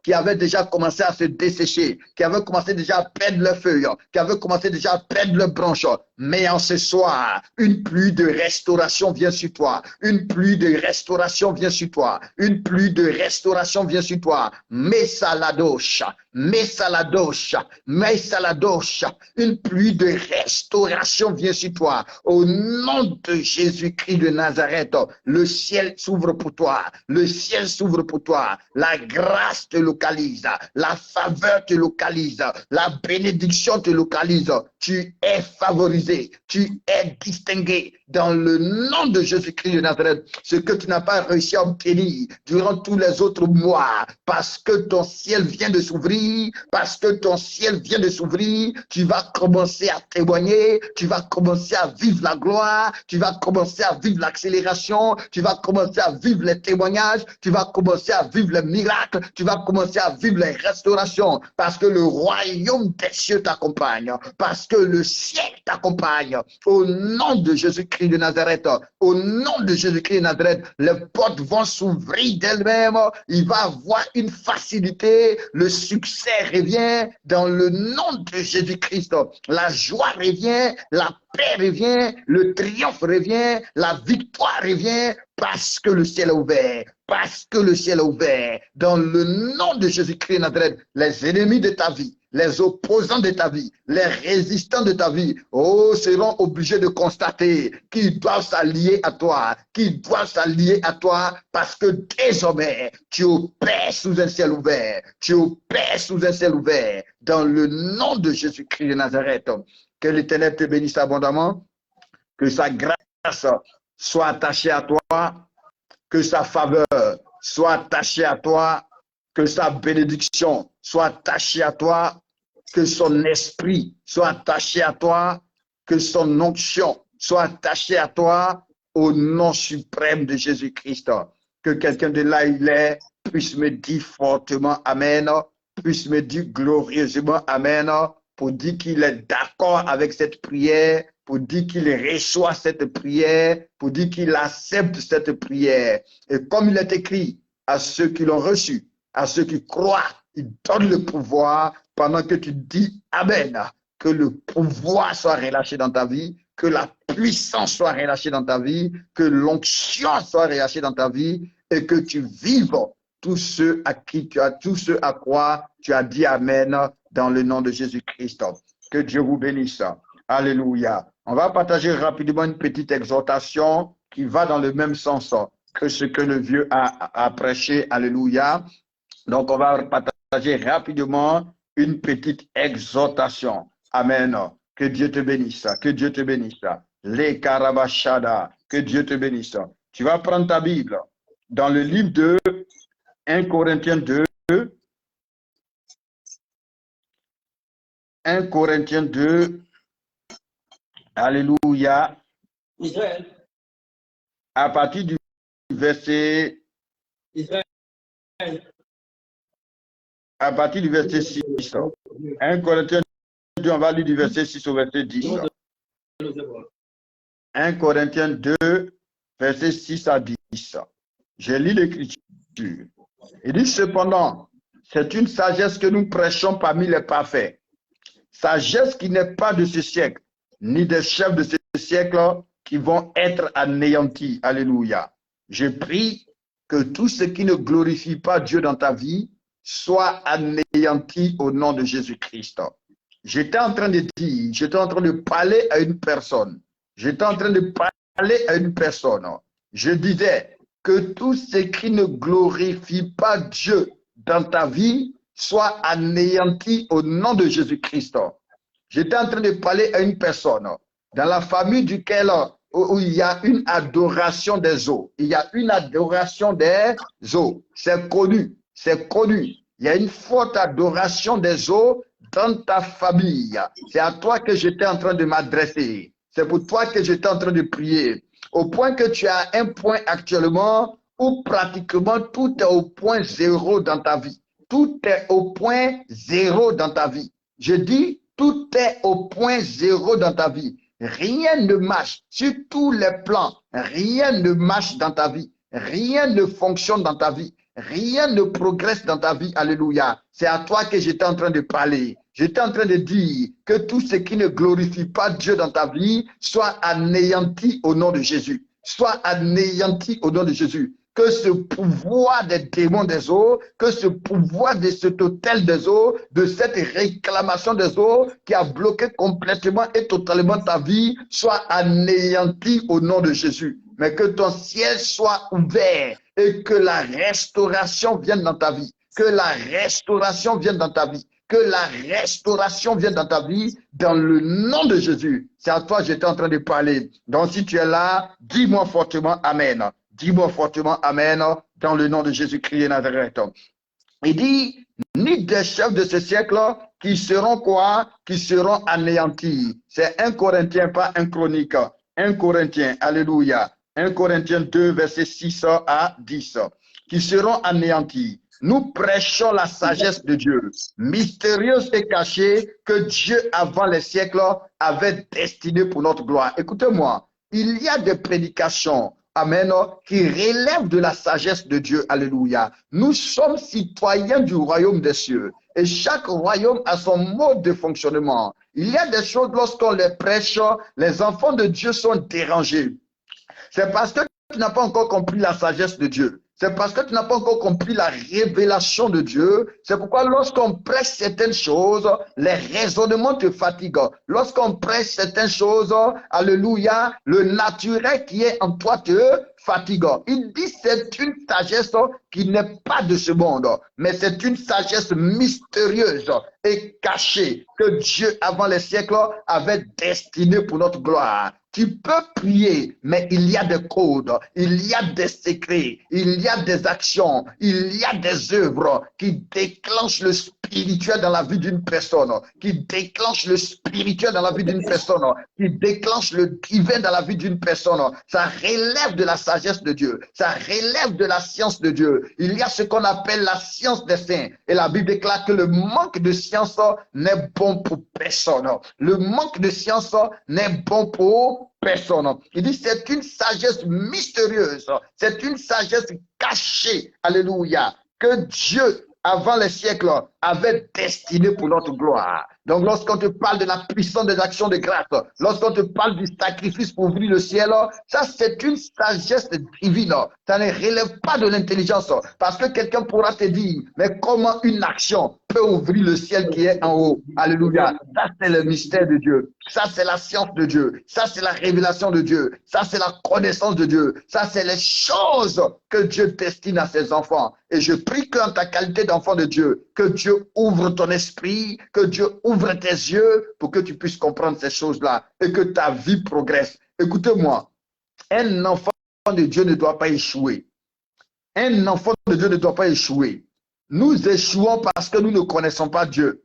qui avaient déjà commencé à se dessécher, qui avaient commencé déjà à perdre leurs feuilles, qui avaient commencé déjà à perdre leurs branches. Mais en ce soir, une pluie de restauration vient sur toi. Une pluie de restauration vient sur toi. Une pluie de restauration vient sur toi. Messaladosha, Messaladosha, Messaladosha. Une pluie de restauration vient sur toi. Au nom de Jésus-Christ de Nazareth, le ciel s'ouvre pour toi. Le ciel s'ouvre pour toi. La grâce te localise. La faveur te localise. La bénédiction te localise. tu es favorisé, tu es distingué dans le nom de Jésus-Christ de Nazareth. Ce que tu n'as pas réussi à obtenir durant tous les autres mois, parce que ton ciel vient de s'ouvrir, parce que ton ciel vient de s'ouvrir, tu vas commencer à témoigner, tu vas commencer à vivre la gloire, tu vas commencer à vivre l'accélération, tu vas commencer à vivre les témoignages, tu vas commencer à vivre les miracles, tu vas commencer à vivre les restaurations, parce que le royaume des cieux t'accompagne, parce que le ciel t'accompagne. Au nom de Jésus-Christ de Nazareth, au nom de Jésus-Christ de Nazareth, les portes vont s'ouvrir d'elles-mêmes, il va avoir une facilité, le succès revient dans le nom de Jésus-Christ. La joie revient, la paix revient, le triomphe revient, la victoire revient, parce que le ciel est ouvert, parce que le ciel est ouvert. Dans le nom de Jésus-Christ de Nazareth, les ennemis de ta vie, les opposants de ta vie, les résistants de ta vie, seront obligés de constater qu'ils doivent s'allier à toi, parce que désormais, tu opères sous un ciel ouvert, dans le nom de Jésus-Christ de Nazareth. Que l'Éternel te bénisse abondamment, que sa grâce soit attachée à toi, que sa faveur soit attachée à toi, que sa bénédiction soit attachée à toi, que son esprit soit attaché à toi, que son onction soit attachée à toi, au nom suprême de Jésus-Christ. Que quelqu'un de là il est puisse me dire fortement Amen, puisse me dire glorieusement Amen, pour dire qu'il est d'accord avec cette prière, pour dire qu'il reçoit cette prière, pour dire qu'il accepte cette prière. Et comme il est écrit, à ceux qui l'ont reçu, à ceux qui croient, il donne le pouvoir. Pendant que tu dis Amen, que le pouvoir soit relâché dans ta vie, que la puissance soit relâchée dans ta vie, que l'onction soit relâchée dans ta vie, et que tu vives tous ceux à quoi tu as dit Amen dans le nom de Jésus-Christ. Que Dieu vous bénisse. Alléluia. On va partager rapidement une petite exhortation qui va dans le même sens que ce que le vieux a prêché. Alléluia. Donc, on va partager rapidement une petite exhortation. Amen. Que Dieu te bénisse. Que Dieu te bénisse. Les Karabashada. Que Dieu te bénisse. Tu vas prendre ta Bible dans le livre de 1 Corinthiens 2. 1 Corinthiens 2. Alléluia. Israël. À partir du verset. Israël. À partir du verset 6. 1 Corinthiens 2, on va lire du verset 6 au verset 10. 1 Corinthiens 2, verset 6 à 10. Je lis l'écriture. Il dit cependant, c'est une sagesse que nous prêchons parmi les parfaits. Sagesse qui n'est pas de ce siècle, ni des chefs de ce siècle qui vont être anéantis. Alléluia. Je prie que tout ce qui ne glorifie pas Dieu dans ta vie soit anéanti au nom de Jésus-Christ. J'étais en train de dire, j'étais en train de parler à une personne. Je disais que tout ce qui ne glorifie pas Dieu dans ta vie soit anéanti au nom de Jésus-Christ. J'étais en train de parler à une personne dans la famille duquel où il y a une adoration des eaux. Il y a une adoration des eaux. C'est connu. Il y a une forte adoration des eaux dans ta famille. C'est à toi que j'étais en train de m'adresser. C'est pour toi que j'étais en train de prier. Au point que tu as un point actuellement où pratiquement tout est au point zéro dans ta vie. Tout est au point zéro dans ta vie. Je dis, tout est au point zéro dans ta vie. Rien ne marche sur tous les plans. Rien ne marche dans ta vie. Rien ne fonctionne dans ta vie. Rien ne progresse dans ta vie. Alléluia. C'est à toi que j'étais en train de parler. J'étais en train de dire que tout ce qui ne glorifie pas Dieu dans ta vie soit anéanti au nom de Jésus. Soit anéanti au nom de Jésus. Que ce pouvoir des démons des eaux, que ce pouvoir de cet hôtel des eaux, de cette réclamation des eaux qui a bloqué complètement et totalement ta vie, soit anéanti au nom de Jésus. Mais que ton ciel soit ouvert et que la restauration vienne dans ta vie. Que la restauration vienne dans ta vie. que la restauration vienne dans ta vie dans le nom de Jésus. C'est à toi que j'étais en train de parler. Donc si tu es là, dis-moi fortement Amen. Dis-moi fortement Amen dans le nom de Jésus-Christ de Nazareth. Il dit, ni des chefs de ce siècle qui seront quoi? Qui seront anéantis. C'est 1 Corinthiens, pas 1 Chronique. 1 Corinthiens, alléluia. 1 Corinthiens 2, versets 6 à 10. Qui seront anéantis. Nous prêchons la sagesse de Dieu, mystérieuse et cachée, que Dieu, avant les siècles, avait destinée pour notre gloire. Écoutez-moi, il y a des prédications, amen, qui relèvent de la sagesse de Dieu, alléluia. Nous sommes citoyens du royaume des cieux et chaque royaume a son mode de fonctionnement. Il y a des choses, lorsqu'on les prêche, les enfants de Dieu sont dérangés. C'est parce que tu n'as pas encore compris la sagesse de Dieu. C'est parce que tu n'as pas encore compris la révélation de Dieu. C'est pourquoi lorsqu'on prêche certaines choses, les raisonnements te fatiguent. Lorsqu'on prêche certaines choses, alléluia, le naturel qui est en toi te fatigue. Il dit c'est une sagesse qui n'est pas de ce monde, mais c'est une sagesse mystérieuse et cachée que Dieu, avant les siècles, avait destinée pour notre gloire. Tu peux prier, mais il y a des codes, il y a des secrets, il y a des actions, il y a des œuvres qui déclenchent le spirituel dans la vie d'une personne, qui déclenchent le spirituel dans la vie d'une personne, qui déclenchent le divin dans la vie d'une personne. Ça relève de la sagesse de Dieu, ça relève de la science de Dieu. Il y a ce qu'on appelle la science des saints. Et la Bible déclare que le manque de science n'est bon pour personne. Le manque de science n'est bon pour personne. Il dit c'est une sagesse mystérieuse, c'est une sagesse cachée, alléluia, que Dieu, avant les siècles, avait destiné pour notre gloire. Donc lorsqu'on te parle de la puissance des actions de grâce, lorsqu'on te parle du sacrifice pour ouvrir le ciel, ça c'est une sagesse divine. Ça ne relève pas de l'intelligence. Parce que quelqu'un pourra te dire, mais comment une action peut ouvrir le ciel qui est en haut? Alléluia. Ça c'est le mystère de Dieu. Ça c'est la science de Dieu. Ça c'est la révélation de Dieu. Ça c'est la connaissance de Dieu. Ça c'est les choses que Dieu destine à ses enfants. Et je prie qu'en ta qualité d'enfant de Dieu, que Dieu ouvre ton esprit, que Dieu ouvre tes yeux pour que tu puisses comprendre ces choses-là et que ta vie progresse. Écoutez-moi, un enfant de Dieu ne doit pas échouer. Un enfant de Dieu ne doit pas échouer. Nous échouons parce que nous ne connaissons pas Dieu.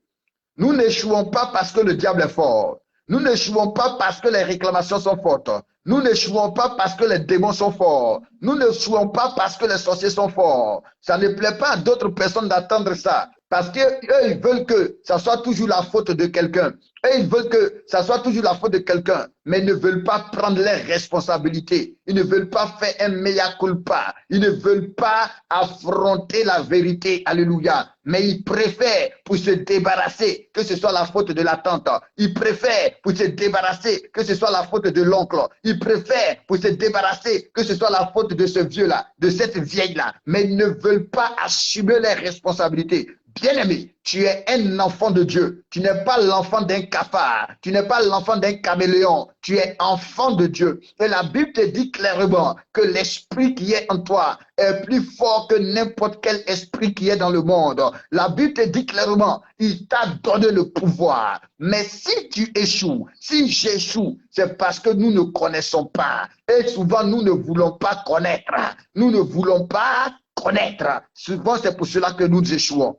Nous n'échouons pas parce que le diable est fort. Nous n'échouons pas parce que les réclamations sont fortes. Nous n'échouons pas parce que les démons sont forts. Nous n'échouons pas parce que les sorciers sont forts. Ça ne plaît pas à d'autres personnes d'attendre ça. Parce qu'eux, ils veulent que ça soit toujours la faute de quelqu'un. Eux, ils veulent que ça soit toujours la faute de quelqu'un. Mais ils ne veulent pas prendre leurs responsabilités. Ils ne veulent pas faire un mea culpa. Ils ne veulent pas affronter la vérité. Alléluia. Mais ils préfèrent pour se débarrasser que ce soit la faute de la tante. Ils préfèrent pour se débarrasser que ce soit la faute de l'oncle. Ils préfèrent pour se débarrasser que ce soit la faute de ce vieux-là, de cette vieille-là. Mais ils ne veulent pas assumer les responsabilités. Bien-aimé, tu es un enfant de Dieu. Tu n'es pas l'enfant d'un cafard. Tu n'es pas l'enfant d'un caméléon. Tu es enfant de Dieu. Et la Bible te dit clairement que l'esprit qui est en toi est plus fort que n'importe quel esprit qui est dans le monde. La Bible te dit clairement, il t'a donné le pouvoir. Mais si tu échoues, si j'échoue, c'est parce que nous ne connaissons pas. Et souvent, nous ne voulons pas connaître. Nous ne voulons pas connaître. Souvent, c'est pour cela que nous échouons.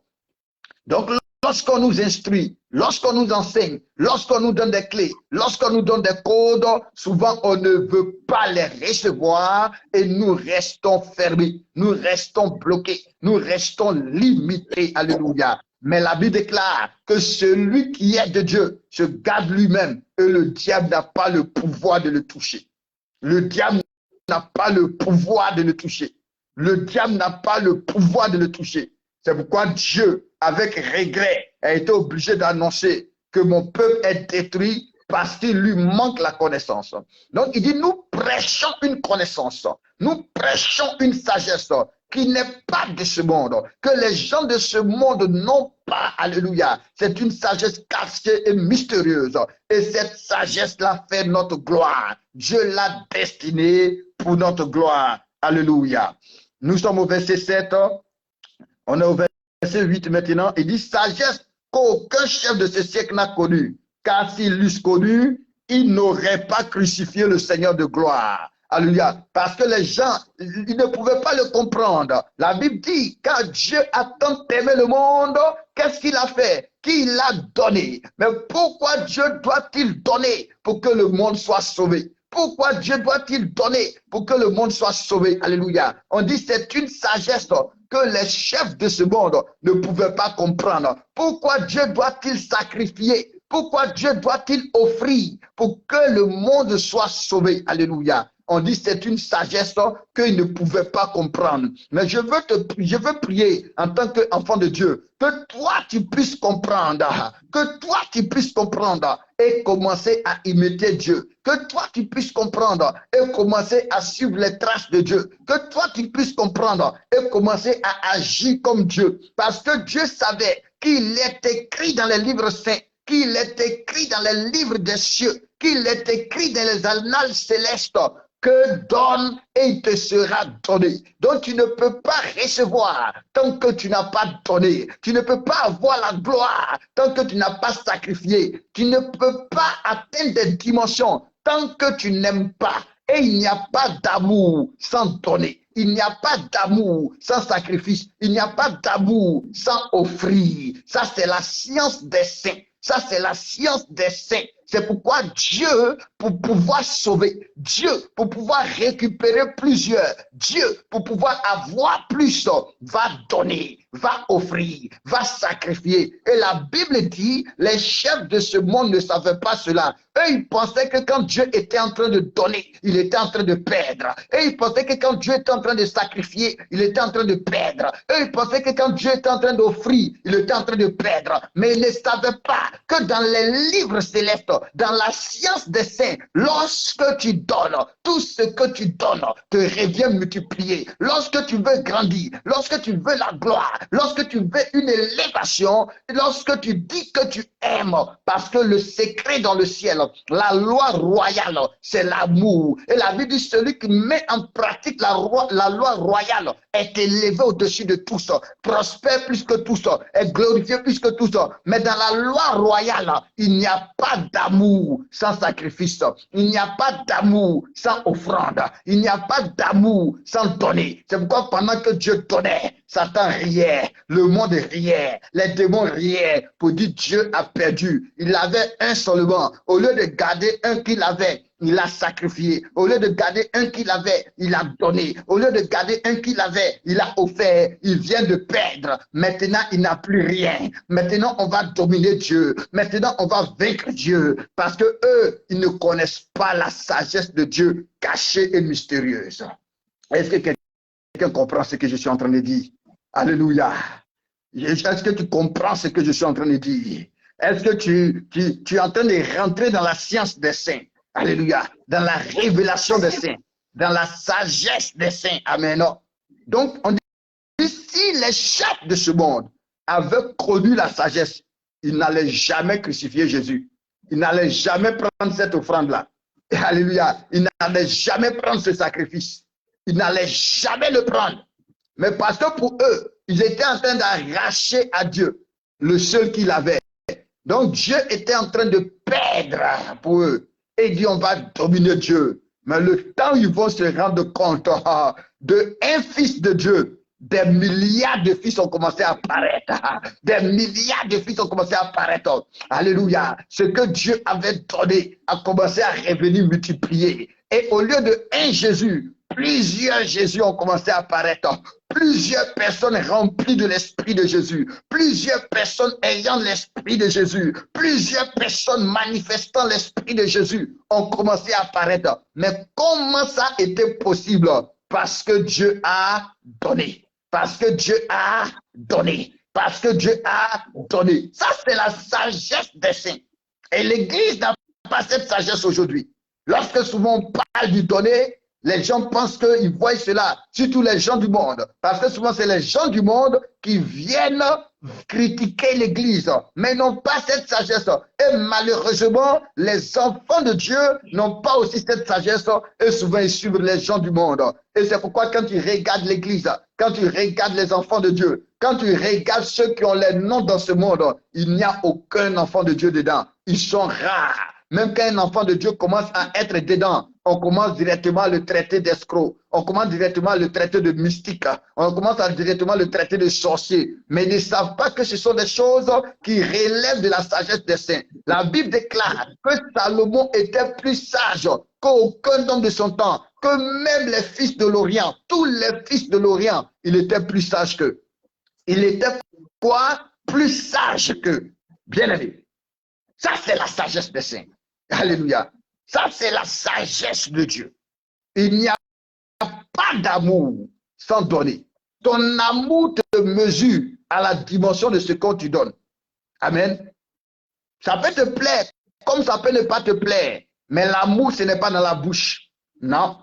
Donc, lorsqu'on nous instruit, lorsqu'on nous enseigne, lorsqu'on nous donne des clés, lorsqu'on nous donne des codes, souvent on ne veut pas les recevoir et nous restons fermés, nous restons bloqués, nous restons limités. Alléluia. Mais la Bible déclare que celui qui est de Dieu se garde lui-même et le diable n'a pas le pouvoir de le toucher. Le diable n'a pas le pouvoir de le toucher. Le diable n'a pas le pouvoir de le toucher. C'est pourquoi Dieu, avec regret, a été obligé d'annoncer que mon peuple est détruit parce qu'il lui manque la connaissance. Donc, il dit, nous prêchons une connaissance, nous prêchons une sagesse qui n'est pas de ce monde, que les gens de ce monde n'ont pas. Alléluia. C'est une sagesse cachée et mystérieuse. Et cette sagesse-là fait notre gloire. Dieu l'a destinée pour notre gloire. Alléluia. Nous sommes au verset 7. On est au verset 8 maintenant. Il dit sagesse qu'aucun chef de ce siècle n'a connu. Car s'ils l'eussent connu, ils n'auraient pas crucifié le Seigneur de gloire. Alléluia. Parce que les gens, ils ne pouvaient pas le comprendre. La Bible dit, car Dieu a tant aimé le monde, qu'est-ce qu'il a fait? Qu'il a donné. Mais pourquoi Dieu doit-il donner pour que le monde soit sauvé? Pourquoi Dieu doit-il donner pour que le monde soit sauvé? Alléluia. On dit c'est une sagesse que les chefs de ce monde ne pouvaient pas comprendre. Pourquoi Dieu doit-il sacrifier? Pourquoi Dieu doit-il offrir pour que le monde soit sauvé? Alléluia. On dit c'est une sagesse qu'ils ne pouvaient pas comprendre. Mais je veux prier en tant qu'enfant de Dieu, que toi tu puisses comprendre, que toi tu puisses comprendre et commencer à imiter Dieu, que toi tu puisses comprendre et commencer à suivre les traces de Dieu, que toi tu puisses comprendre et commencer à agir comme Dieu, parce que Dieu savait qu'il est écrit dans les livres saints, qu'il est écrit dans les livres des cieux, qu'il est écrit dans les annales célestes, que donne et il te sera donné. Donc tu ne peux pas recevoir tant que tu n'as pas donné. Tu ne peux pas avoir la gloire tant que tu n'as pas sacrifié. Tu ne peux pas atteindre des dimensions tant que tu n'aimes pas. Et il n'y a pas d'amour sans donner. Il n'y a pas d'amour sans sacrifice. Il n'y a pas d'amour sans offrir. Ça, c'est la science des saints. Ça, c'est la science des saints. C'est pourquoi Dieu, pour pouvoir sauver, Dieu, pour pouvoir récupérer plusieurs, Dieu, pour pouvoir avoir plus, va donner, va offrir, va sacrifier. Et la Bible dit, les chefs de ce monde ne savaient pas cela. Eux, ils pensaient que quand Dieu était en train de donner, il était en train de perdre. Et ils pensaient que quand Dieu était en train de sacrifier, il était en train de perdre. Eux, ils pensaient que quand Dieu était en train d'offrir, il était en train de perdre. Mais ils ne savaient pas que dans les livres célestes, dans la science des saints, lorsque tu donnes, tout ce que tu donnes te revient multiplié. Lorsque tu veux grandir, lorsque tu veux la gloire, lorsque tu veux une élévation, lorsque tu dis que tu aimes, parce que le secret dans le ciel, la loi royale, c'est l'amour. Et la Bible dit, celui qui met en pratique la loi royale est élevé au-dessus de tous, prospère plus que tous, est glorifié plus que tous. Mais dans la loi royale, il n'y a pas d'amour sans sacrifice. Il n'y a pas d'amour sans offrande. Il n'y a pas d'amour sans donner. C'est pourquoi pendant que Dieu donnait, Satan riait, le monde riait, les démons riaient pour dire Dieu a perdu. Il avait un seulement. Au lieu de garder un qu'il avait, il a sacrifié. Au lieu de garder un qu'il avait, il a donné. Au lieu de garder un qu'il avait, il a offert. Il vient de perdre. Maintenant, il n'a plus rien. Maintenant, on va dominer Dieu. Maintenant, on va vaincre Dieu. Parce que eux, ils ne connaissent pas la sagesse de Dieu cachée et mystérieuse. Est-ce que quelqu'un comprend ce que je suis en train de dire? Alléluia. Est-ce que tu comprends ce que je suis en train de dire? Est-ce que tu es en train de rentrer dans la science des saints? Alléluia. Dans la révélation des saints. Dans la sagesse des saints. Amen. Donc, on dit, si les chefs de ce monde avaient connu la sagesse, ils n'allaient jamais crucifier Jésus. Ils n'allaient jamais prendre cette offrande-là. Alléluia. Ils n'allaient jamais prendre ce sacrifice. Ils n'allaient jamais le prendre. Mais parce que pour eux, ils étaient en train d'arracher à Dieu le seul qu'il avait. Donc Dieu était en train de perdre pour eux. Et il dit, on va dominer Dieu. Mais le temps où ils vont se rendre compte de un fils de Dieu, des milliards de fils ont commencé à apparaître. Des milliards de fils ont commencé à apparaître. Alléluia. Ce que Dieu avait donné a commencé à revenir multiplier. Et au lieu de un Jésus, plusieurs Jésus ont commencé à apparaître. Plusieurs personnes remplies de l'Esprit de Jésus. Plusieurs personnes ayant l'Esprit de Jésus. Plusieurs personnes manifestant l'Esprit de Jésus ont commencé à apparaître. Mais comment ça était possible? Parce que Dieu a donné. Parce que Dieu a donné. Parce que Dieu a donné. Ça, c'est la sagesse des saints. Et l'Église n'a pas cette sagesse aujourd'hui. Lorsque souvent on parle du donner, Les gens pensent qu'ils voient cela, surtout les gens du monde. Parce que souvent, c'est les gens du monde qui viennent critiquer l'Église, mais n'ont pas cette sagesse. Et malheureusement, les enfants de Dieu n'ont pas aussi cette sagesse et souvent ils suivent les gens du monde. Et c'est pourquoi quand tu regardes l'Église, quand tu regardes les enfants de Dieu, quand tu regardes ceux qui ont les noms dans ce monde, il n'y a aucun enfant de Dieu dedans. Ils sont rares. Même quand un enfant de Dieu commence à être dedans, on commence directement à le traiter d'escroc. On commence directement à le traiter de mystique. On commence directement à le traiter de sorcier. Mais ils ne savent pas que ce sont des choses qui relèvent de la sagesse des saints. La Bible déclare que Salomon était plus sage qu'aucun homme de son temps, que même les fils de l'Orient, tous les fils de l'Orient, il était plus sage qu'eux. Il était quoi? Plus sage qu'eux. Bien aimé. Ça, c'est la sagesse des saints. Alléluia. Ça, c'est la sagesse de Dieu. Il n'y a pas d'amour sans donner. Ton amour te mesure à la dimension de ce que tu donnes. Amen. Ça peut te plaire, comme ça peut ne pas te plaire. Mais l'amour, ce n'est pas dans la bouche. Non.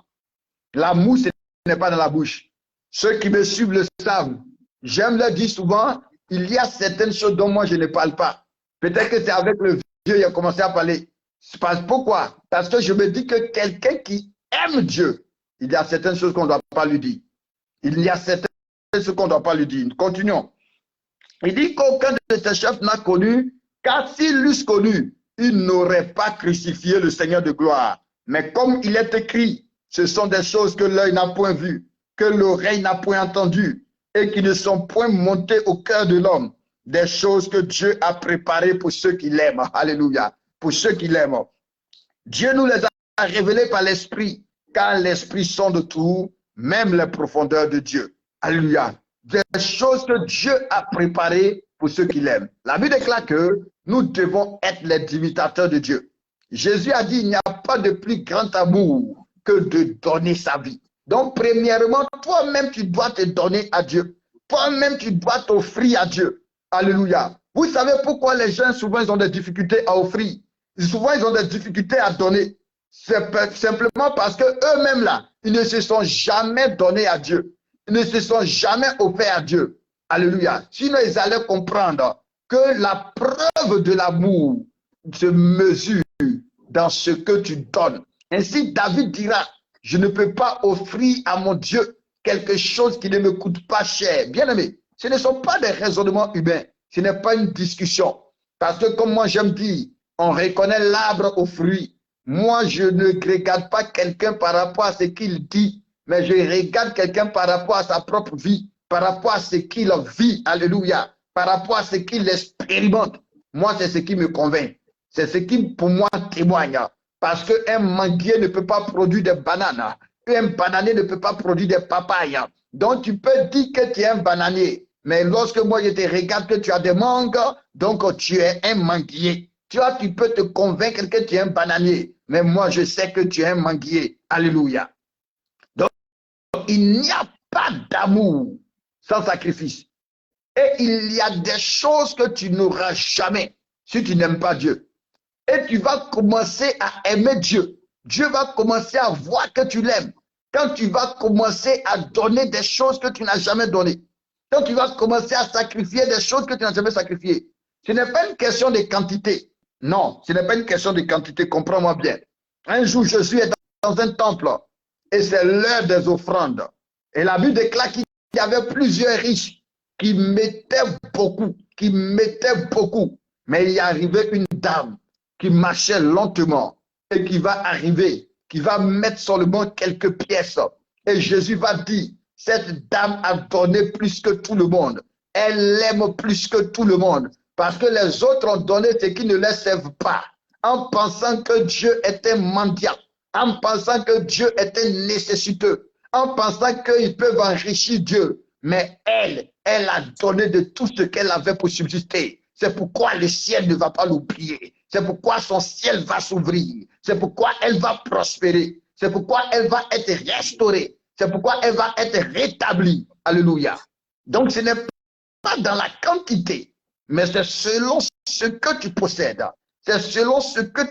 L'amour, ce n'est pas dans la bouche. Ceux qui me suivent le savent. J'aime le dire souvent, il y a certaines choses dont moi je ne parle pas. Peut-être que c'est avec le vieux il a commencé à parler. Pourquoi? Parce que je me dis que quelqu'un qui aime Dieu, il y a certaines choses qu'on ne doit pas lui dire. Il y a certaines choses qu'on ne doit pas lui dire. Continuons. Il dit qu'aucun de ses chefs n'a connu, car s'ils l'eussent connu, ils n'auraient pas crucifié le Seigneur de gloire. Mais comme il est écrit, ce sont des choses que l'œil n'a point vues, que l'oreille n'a point entendues, et qui ne sont point montées au cœur de l'homme. Des choses que Dieu a préparées pour ceux qui l'aiment. Alléluia. Pour ceux qui l'aiment. Dieu nous les a révélées par l'Esprit, car l'Esprit sonde tout, même les profondeurs de Dieu. Alléluia. Des choses que Dieu a préparées pour ceux qui l'aiment. La Bible déclare que nous devons être les imitateurs de Dieu. Jésus a dit, il n'y a pas de plus grand amour que de donner sa vie. Donc, premièrement, toi-même, tu dois te donner à Dieu. Toi-même, tu dois t'offrir à Dieu. Alléluia. Vous savez pourquoi les gens, souvent, ils ont des difficultés à offrir. Souvent, ils ont des difficultés à donner. C'est simplement parce qu'eux-mêmes, là, ils ne se sont jamais donnés à Dieu. Ils ne se sont jamais offerts à Dieu. Alléluia. Sinon, ils allaient comprendre que la preuve de l'amour se mesure dans ce que tu donnes. Ainsi, David dira, je ne peux pas offrir à mon Dieu quelque chose qui ne me coûte pas cher. Bien aimé, ce ne sont pas des raisonnements humains. Ce n'est pas une discussion. Parce que comme moi j'aime dire, on reconnaît l'arbre au fruit. Moi, je ne regarde pas quelqu'un par rapport à ce qu'il dit, mais je regarde quelqu'un par rapport à sa propre vie, par rapport à ce qu'il vit, alléluia, par rapport à ce qu'il expérimente. Moi, c'est ce qui me convainc. C'est ce qui, pour moi, témoigne. Parce qu'un manguier ne peut pas produire des bananes. Un bananier ne peut pas produire des papayes. Donc, tu peux dire que tu es un bananier. Mais lorsque moi, je te regarde que tu as des mangues, donc tu es un manguier. Tu vois, tu peux te convaincre que tu es un bananier. Mais moi, je sais que tu es un manguier. Alléluia. Donc, il n'y a pas d'amour sans sacrifice. Et il y a des choses que tu n'auras jamais si tu n'aimes pas Dieu. Et tu vas commencer à aimer Dieu. Dieu va commencer à voir que tu l'aimes. Quand tu vas commencer à donner des choses que tu n'as jamais données. Quand tu vas commencer à sacrifier des choses que tu n'as jamais sacrifiées. Ce n'est pas une question de quantité. Non, ce n'est pas une question de quantité. Comprends-moi bien. Un jour, je suis dans un temple et c'est l'heure des offrandes. Et la Bible déclare qu'il y avait plusieurs riches qui mettaient beaucoup, Mais il y arrivait une dame qui marchait lentement et qui va arriver, qui va mettre seulement quelques pièces. Et Jésus va dire, cette dame a donné plus que tout le monde. Elle aime plus que tout le monde. Parce que les autres ont donné ce qui ne les servent pas. En pensant que Dieu était mendiant. En pensant que Dieu était nécessiteux. En pensant qu'ils peuvent enrichir Dieu. Mais elle a donné de tout ce qu'elle avait pour subsister. C'est pourquoi le ciel ne va pas l'oublier. C'est pourquoi son ciel va s'ouvrir. C'est pourquoi elle va prospérer. C'est pourquoi elle va être restaurée. C'est pourquoi elle va être rétablie. Alléluia. Donc ce n'est pas dans la quantité, mais c'est selon ce que tu possèdes. C'est selon ce que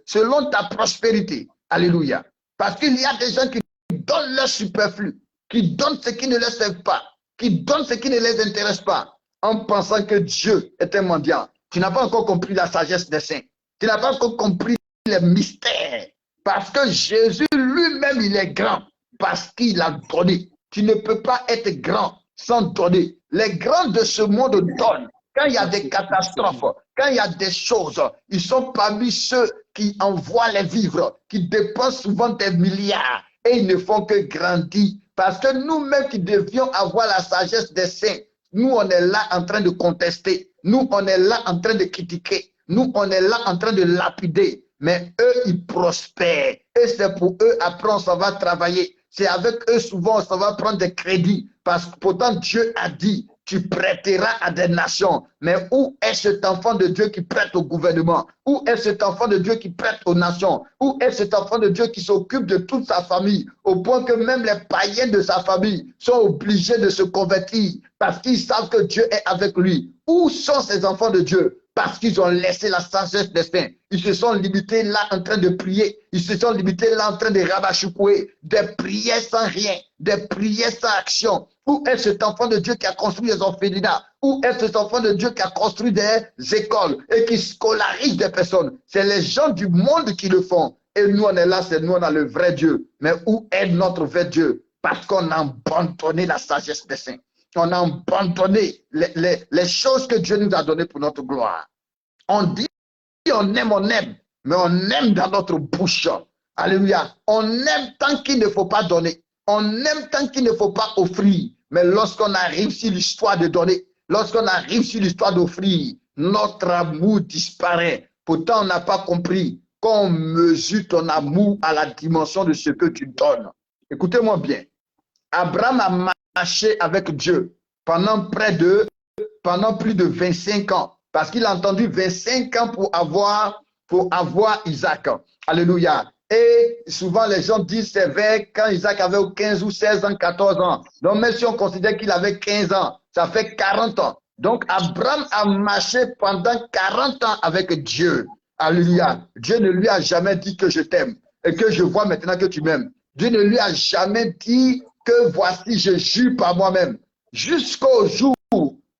selon ta prospérité. Alléluia. Parce qu'il y a des gens qui donnent leur superflu, qui donnent ce qui ne les sert pas, qui donnent ce qui ne les intéresse pas, en pensant que Dieu est un mendiant. Tu n'as pas encore compris la sagesse des saints. Tu n'as pas encore compris les mystères. Parce que Jésus lui-même, il est grand. Parce qu'il a donné. Tu ne peux pas être grand sans donner. Les grands de ce monde donnent. Quand il y a des catastrophes, quand il y a des choses, ils sont parmi ceux qui envoient les vivres, qui dépensent souvent des milliards et ils ne font que grandir. Parce que nous-mêmes qui devions avoir la sagesse des saints, nous on est là en train de contester, nous on est là en train de critiquer, nous on est là en train de lapider. Mais eux, ils prospèrent. Et c'est pour eux, après on s'en va travailler. C'est avec eux souvent on s'en va prendre des crédits. Parce que pourtant Dieu a dit, tu prêteras à des nations. Mais où est cet enfant de Dieu qui prête au gouvernement? Où est cet enfant de Dieu qui prête aux nations? Où est cet enfant de Dieu qui s'occupe de toute sa famille? Au point que même les païens de sa famille sont obligés de se convertir parce qu'ils savent que Dieu est avec lui. Où sont ces enfants de Dieu? Parce qu'ils ont laissé la sagesse des saints. Ils se sont limités là en train de prier. Ils se sont limités là en train de rabachoucouer. Des prières sans rien. Des prières sans action. Où est cet enfant de Dieu qui a construit les orphelinats? Où est cet enfant de Dieu qui a construit des écoles et qui scolarise des personnes? C'est les gens du monde qui le font. Et nous, on est là, c'est nous, on a le vrai Dieu. Mais où est notre vrai Dieu? Parce qu'on a abandonné la sagesse des saints. On a abandonné les choses que Dieu nous a données pour notre gloire. On dit on aime, mais on aime dans notre bouche. Alléluia. On aime tant qu'il ne faut pas donner. On aime tant qu'il ne faut pas offrir. Mais lorsqu'on arrive sur l'histoire de donner, lorsqu'on arrive sur l'histoire d'offrir, notre amour disparaît. Pourtant, on n'a pas compris qu'on mesure ton amour à la dimension de ce que tu donnes. Écoutez-moi bien. Abraham a marché avec Dieu pendant plus de 25 ans. Parce qu'il a entendu 25 ans pour avoir Isaac. Alléluia. Et souvent les gens disent c'est vrai quand Isaac avait 15 ou 16 ans, 14 ans. Donc même si on considère qu'il avait 15 ans, ça fait 40 ans. Donc Abraham a marché pendant 40 ans avec Dieu. Alléluia. Dieu ne lui a jamais dit que je t'aime et que je vois maintenant que tu m'aimes. Dieu ne lui a jamais dit que voici je jure par moi-même. Jusqu'au jour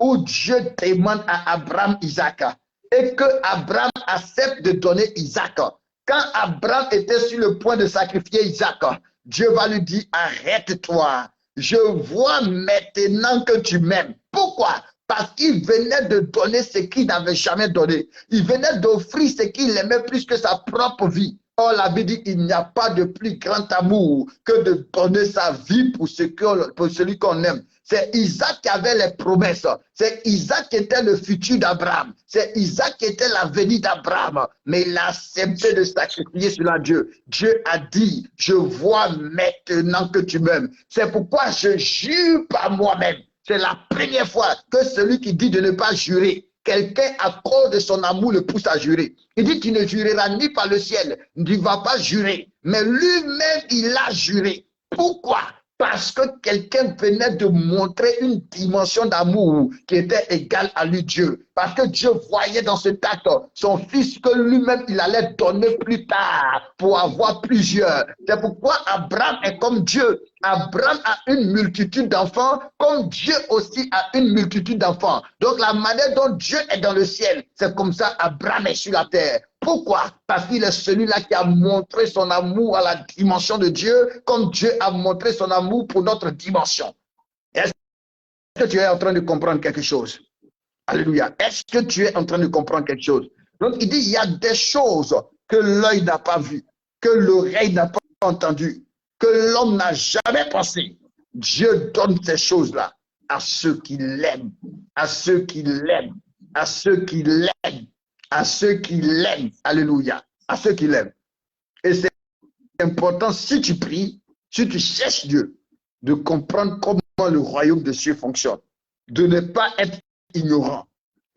où Dieu demande à Abraham Isaac et que Abraham accepte de donner Isaac. Quand Abraham était sur le point de sacrifier Isaac, Dieu va lui dire, arrête-toi. Je vois maintenant que tu m'aimes. Pourquoi? Parce qu'il venait de donner ce qu'il n'avait jamais donné. Il venait d'offrir ce qu'il aimait plus que sa propre vie. Or, la Bible dit, il n'y a pas de plus grand amour que de donner sa vie pour celui qu'on aime. C'est Isaac qui avait les promesses. C'est Isaac qui était le futur d'Abraham. C'est Isaac qui était l'avenir d'Abraham. Mais il a accepté de sacrifier sur Dieu. Dieu a dit, je vois maintenant que tu m'aimes. C'est pourquoi je jure par moi-même. C'est la première fois que celui qui dit de ne pas jurer, quelqu'un à cause de son amour le pousse à jurer. Il dit, tu ne jureras ni par le ciel, tu ne vas pas jurer. Mais lui-même, il a juré. Pourquoi? Parce que quelqu'un venait de montrer une dimension d'amour qui était égale à lui, Dieu. Parce que Dieu voyait dans cet acte son fils que lui-même, il allait donner plus tard pour avoir plusieurs. C'est pourquoi Abraham est comme Dieu. Abraham a une multitude d'enfants, comme Dieu aussi a une multitude d'enfants. Donc la manière dont Dieu est dans le ciel, c'est comme ça Abraham est sur la terre. Pourquoi? Parce qu'il est celui-là qui a montré son amour à la dimension de Dieu, comme Dieu a montré son amour pour notre dimension. Est-ce que tu es en train de comprendre quelque chose? Alléluia. Est-ce que tu es en train de comprendre quelque chose? Donc il dit, il y a des choses que l'œil n'a pas vues, que l'oreille n'a pas entendues, que l'homme n'a jamais pensé. Dieu donne ces choses-là à ceux qui l'aiment, à ceux qui l'aiment, à ceux qui l'aiment. À ceux qui l'aiment, alléluia, à ceux qui l'aiment. Et c'est important, si tu pries, si tu cherches Dieu, de comprendre comment le royaume de Dieu fonctionne, de ne pas être ignorant.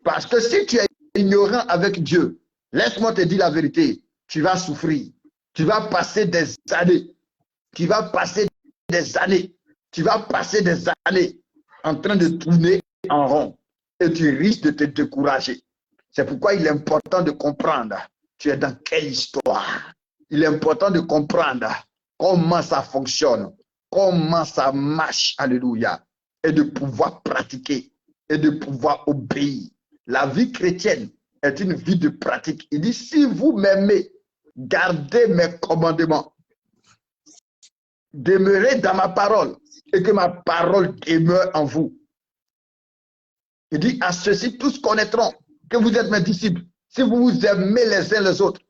Parce que si tu es ignorant avec Dieu, laisse-moi te dire la vérité, tu vas souffrir, tu vas passer des années, tu vas passer des années, tu vas passer des années en train de tourner en rond et tu risques de te décourager. C'est pourquoi il est important de comprendre tu es dans quelle histoire. Il est important de comprendre comment ça fonctionne, comment ça marche, alléluia, et de pouvoir pratiquer et de pouvoir obéir. La vie chrétienne est une vie de pratique. Il dit, si vous m'aimez, gardez mes commandements, demeurez dans ma parole et que ma parole demeure en vous. Il dit, à ceux-ci tous connaîtront que vous êtes mes disciples, si vous vous aimez les uns les autres.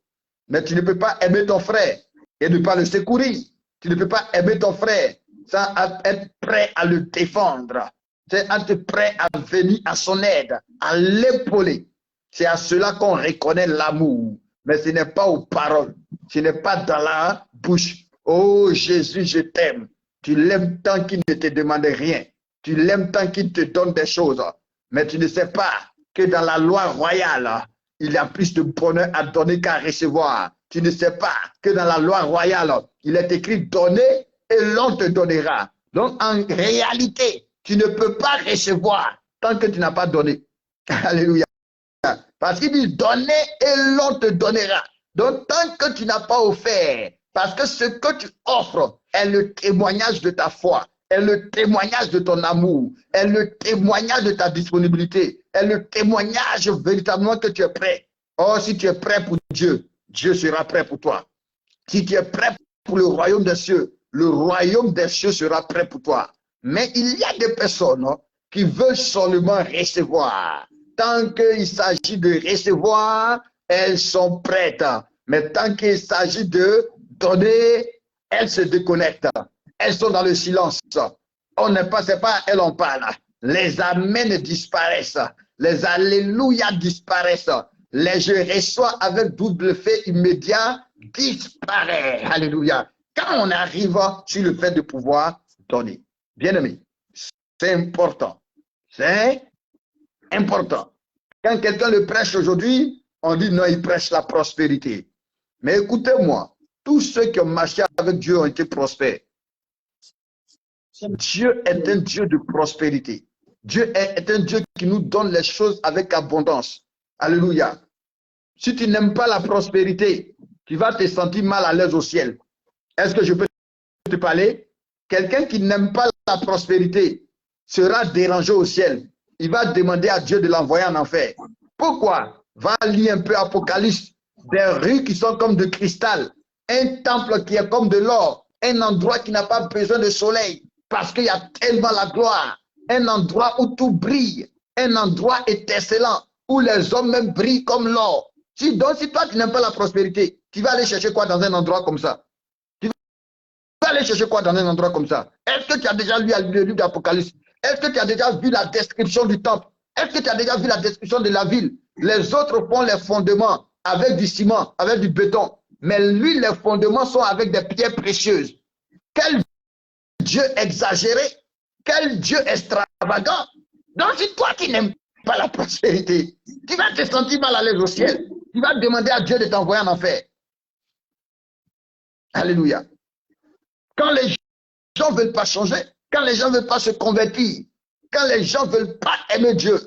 Mais tu ne peux pas aimer ton frère et ne pas le secourir. Tu ne peux pas aimer ton frère sans être prêt à le défendre. C'est être prêt à venir à son aide, à l'épauler. C'est à cela qu'on reconnaît l'amour. Mais ce n'est pas aux paroles. Ce n'est pas dans la bouche. Oh Jésus, je t'aime. Tu l'aimes tant qu'il ne te demande rien. Tu l'aimes tant qu'il te donne des choses. Mais tu ne sais pas que dans la loi royale, il y a plus de bonheur à donner qu'à recevoir. Tu ne sais pas que dans la loi royale, il est écrit donner et l'on te donnera. Donc en réalité, tu ne peux pas recevoir tant que tu n'as pas donné. Alléluia. Parce qu'il dit donner et l'on te donnera. Donc tant que tu n'as pas offert, parce que ce que tu offres est le témoignage de ta foi, est le témoignage de ton amour, est le témoignage de ta disponibilité, est le témoignage véritablement que tu es prêt. Oh, si tu es prêt pour Dieu, Dieu sera prêt pour toi. Si tu es prêt pour le royaume des cieux, le royaume des cieux sera prêt pour toi. Mais il y a des personnes qui veulent seulement recevoir. Tant qu'il s'agit de recevoir, elles sont prêtes. Mais tant qu'il s'agit de donner, elles se déconnectent. Elles sont dans le silence. On ne passe pas, elles en parlent. Les amens disparaissent. Les alléluia disparaissent. Les je reçois avec double fait immédiat disparaissent. Alléluia. Quand on arrive sur le fait de pouvoir donner. Bien-aimé, c'est important. C'est important. Quand quelqu'un le prêche aujourd'hui, on dit non, il prêche la prospérité. Mais écoutez-moi, tous ceux qui ont marché avec Dieu ont été prospères. Dieu est un Dieu de prospérité. Dieu est un Dieu qui nous donne les choses avec abondance. Alléluia. Si tu n'aimes pas la prospérité, tu vas te sentir mal à l'aise au ciel. Est-ce que je peux te parler? Quelqu'un qui n'aime pas la prospérité sera dérangé au ciel. Il va demander à Dieu de l'envoyer en enfer. Pourquoi? Va lire un peu Apocalypse. Des rues qui sont comme de cristal. Un temple qui est comme de l'or. Un endroit qui n'a pas besoin de soleil. Parce qu'il y a tellement la gloire. Un endroit où tout brille. Un endroit étincelant. Où les hommes même brillent comme l'or. Donc si toi tu n'aimes pas la prospérité, tu vas aller chercher quoi dans un endroit comme ça? Tu vas aller chercher quoi dans un endroit comme ça? Est-ce que tu as déjà lu le livre d'Apocalypse? Est-ce que tu as déjà vu la description du temple? Est-ce que tu as déjà vu la description de la ville? Les autres font les fondements avec du ciment, avec du béton. Mais lui, les fondements sont avec des pierres précieuses. Quel Dieu exagéré! Quel Dieu extravagant! Donc si toi qui n'aimes pas la prospérité, tu vas te sentir mal à l'aise au ciel. Tu vas demander à Dieu de t'envoyer en enfer. Alléluia. Quand les gens ne veulent pas changer, quand les gens ne veulent pas se convertir, quand les gens ne veulent pas aimer Dieu,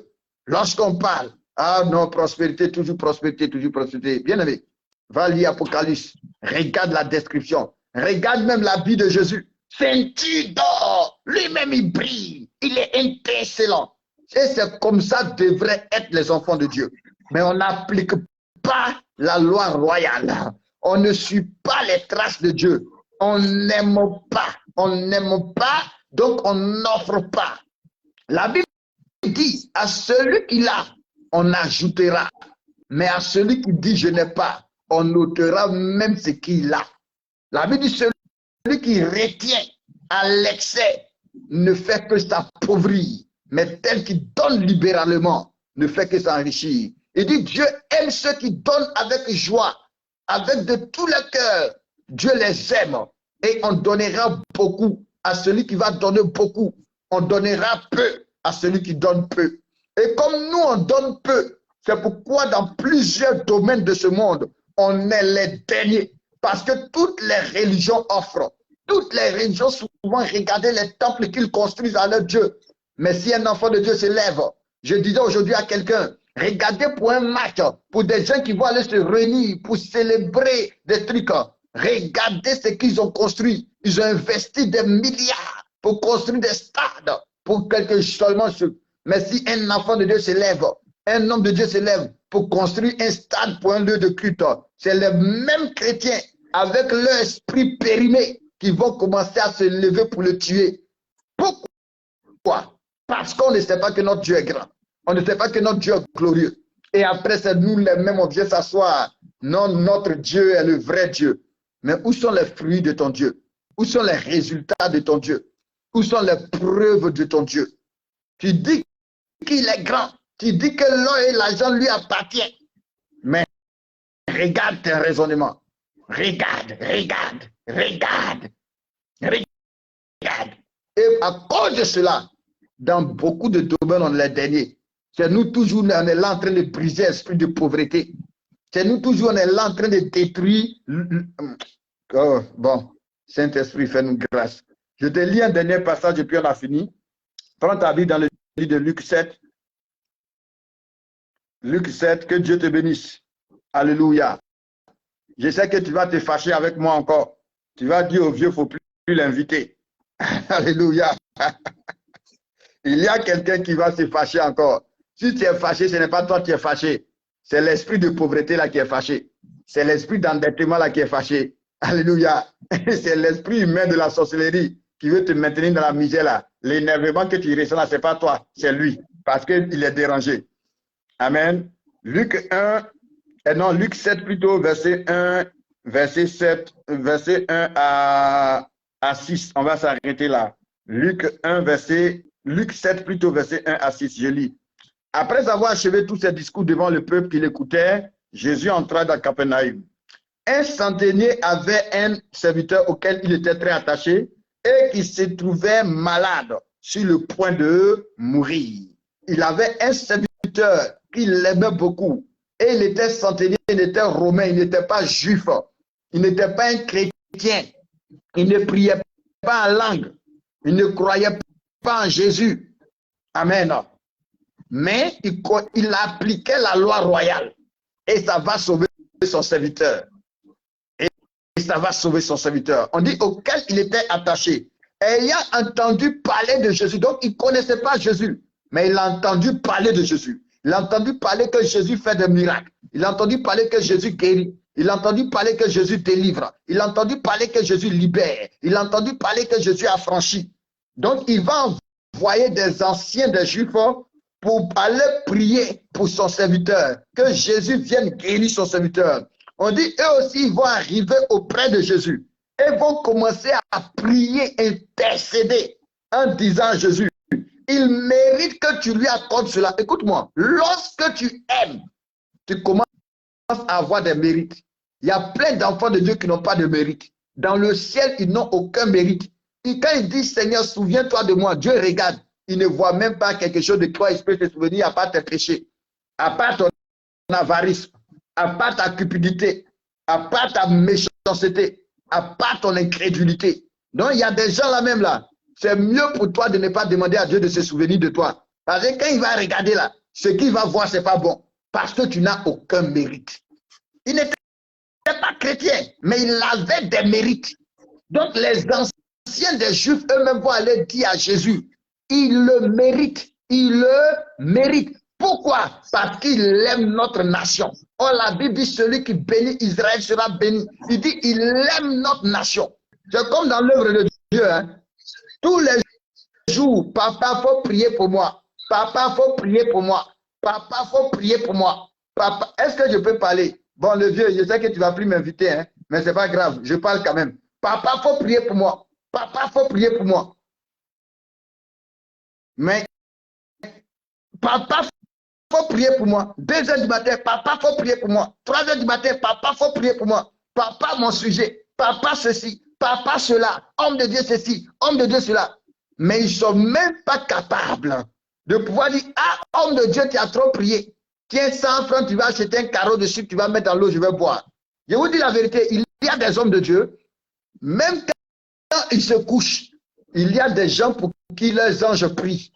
lorsqu'on parle, ah non, prospérité, toujours prospérité, toujours prospérité. Bien aimé, va lire Apocalypse, regarde la description, regarde même la vie de Jésus. Ceinture d'or, lui-même il brille, il est excellent. Et c'est comme ça devraient être les enfants de Dieu. Mais on n'applique pas la loi royale. On ne suit pas les traces de Dieu. On n'aime pas, donc on n'offre pas. La Bible dit, à celui qui l'a, on ajoutera. Mais à celui qui dit, je n'ai pas, on ôtera même ce qu'il a. La Bible dit, celui qui retient à l'excès ne fait que s'appauvrir. Mais tel qui donne libéralement ne fait que s'enrichir. Il dit, Dieu aime ceux qui donnent avec joie, avec de tout le cœur. Dieu les aime et on donnera beaucoup à celui qui va donner beaucoup. On donnera peu à celui qui donne peu. Et comme nous, on donne peu, c'est pourquoi dans plusieurs domaines de ce monde, on est les derniers. Parce que toutes les religions offrent. Toutes les religions souvent regardent les temples qu'ils construisent à leur Dieu. Mais si un enfant de Dieu se lève, je disais aujourd'hui à quelqu'un, regardez pour un match, pour des gens qui vont aller se réunir, pour célébrer des trucs. Regardez ce qu'ils ont construit. Ils ont investi des milliards pour construire des stades pour quelque chose seulement. Mais si un enfant de Dieu se lève, un homme de Dieu se lève pour construire un stade pour un lieu de culte, c'est les mêmes chrétiens avec leur esprit périmé qui vont commencer à se lever pour le tuer. Pourquoi? Parce qu'on ne sait pas que notre Dieu est grand. On ne sait pas que notre Dieu est glorieux. Et après, c'est nous les mêmes, on vient s'asseoir. Non, notre Dieu est le vrai Dieu. Mais où sont les fruits de ton Dieu? Où sont les résultats de ton Dieu? Où sont les preuves de ton Dieu? Tu dis qu'il est grand. Tu dis que l'or et l'argent lui appartiennent. Mais regarde tes raisonnements. Regarde. Et à cause de cela, dans beaucoup de domaines, on est les derniers. C'est nous toujours, on est là en train de briser l'esprit de pauvreté. C'est nous toujours, on est là en train de détruire. Oh, bon, Saint-Esprit, fais-nous grâce. Je te lis un dernier passage et puis on a fini. Prends ta Bible dans le livre de Luc 7. Luc 7, que Dieu te bénisse. Alléluia. Je sais que tu vas te fâcher avec moi encore. Tu vas dire au vieux, il ne faut plus l'inviter. Alléluia. Il y a quelqu'un qui va se fâcher encore. Si tu es fâché, ce n'est pas toi qui es fâché. C'est l'esprit de pauvreté là qui est fâché. C'est l'esprit d'endettement là qui est fâché. Alléluia. C'est l'esprit humain de la sorcellerie qui veut te maintenir dans la misère là. L'énervement que tu ressens là, ce n'est pas toi, c'est lui. Parce qu'il est dérangé. Amen. Luc 7 plutôt, verset 1, verset 1 à 6. On va s'arrêter là. Luc 7 plutôt, verset 1 à 6. Je lis. Après avoir achevé tous ses discours devant le peuple qui l'écoutait, Jésus entra dans Capernaum. Un centenier avait un serviteur auquel il était très attaché et qui se trouvait malade sur le point de mourir. Il avait un serviteur qui l'aimait beaucoup et il était centenier, il était romain, il n'était pas juif, il n'était pas un chrétien, il ne priait pas en langue, il ne croyait pas en Jésus. Amen. Mais il appliquait la loi royale et ça va sauver son serviteur. Et ça va sauver son serviteur. On dit auquel il était attaché. Ayant entendu parler de Jésus, donc il ne connaissait pas Jésus, mais il a entendu parler de Jésus. Il a entendu parler que Jésus fait des miracles. Il a entendu parler que Jésus guérit. Il a entendu parler que Jésus délivre. Il a entendu parler que Jésus libère. Il a entendu parler que Jésus a franchi. Donc il va envoyer des anciens des Juifs pour aller prier pour son serviteur, que Jésus vienne guérir son serviteur. On dit, eux aussi, ils vont arriver auprès de Jésus et vont commencer à prier, intercéder en disant à Jésus, il mérite que tu lui accordes cela. Écoute-moi, lorsque tu aimes, tu commences à avoir des mérites. Il y a plein d'enfants de Dieu qui n'ont pas de mérite. Dans le ciel, ils n'ont aucun mérite. Et quand ils disent, Seigneur, souviens-toi de moi, Dieu regarde. Il ne voit même pas quelque chose de quoi il peut se souvenir à part tes péchés, à part ton avarice, à part ta cupidité, à part ta méchanceté, à part ton incrédulité. Donc, il y a des gens là même là. C'est mieux pour toi de ne pas demander à Dieu de se souvenir de toi. Parce que quand il va regarder là, ce qu'il va voir, ce n'est pas bon. Parce que tu n'as aucun mérite. Il n'était pas chrétien, mais il avait des mérites. Donc, les anciens des Juifs eux-mêmes vont aller dire à Jésus, il le mérite, il le mérite. Pourquoi? Parce qu'il aime notre nation. Oh, la Bible dit, celui qui bénit Israël sera béni. Il dit, il aime notre nation. C'est comme dans l'œuvre de Dieu. Hein? Tous les jours, papa, faut prier pour moi. Papa, faut prier pour moi. Papa, faut prier pour moi. Papa, est-ce que je peux parler? Bon, le vieux, je sais que tu ne vas plus m'inviter, hein? Mais ce n'est pas grave, je parle quand même. Papa, faut prier pour moi. Papa, faut prier pour moi. Mais, papa, faut prier pour moi. 2 heures du matin, papa, faut prier pour moi. 3 heures du matin, papa, faut prier pour moi. Papa, mon sujet. Papa, ceci. Papa, cela. Homme de Dieu, ceci. Homme de Dieu, cela. Mais ils ne sont même pas capables de pouvoir dire, ah, homme de Dieu, tu as trop prié. Tiens, 100 francs, tu vas acheter un carreau de sucre, tu vas mettre dans l'eau, je vais boire. Je vous dis la vérité, il y a des hommes de Dieu, même quand ils se couchent, il y a des gens pour qui les anges prient.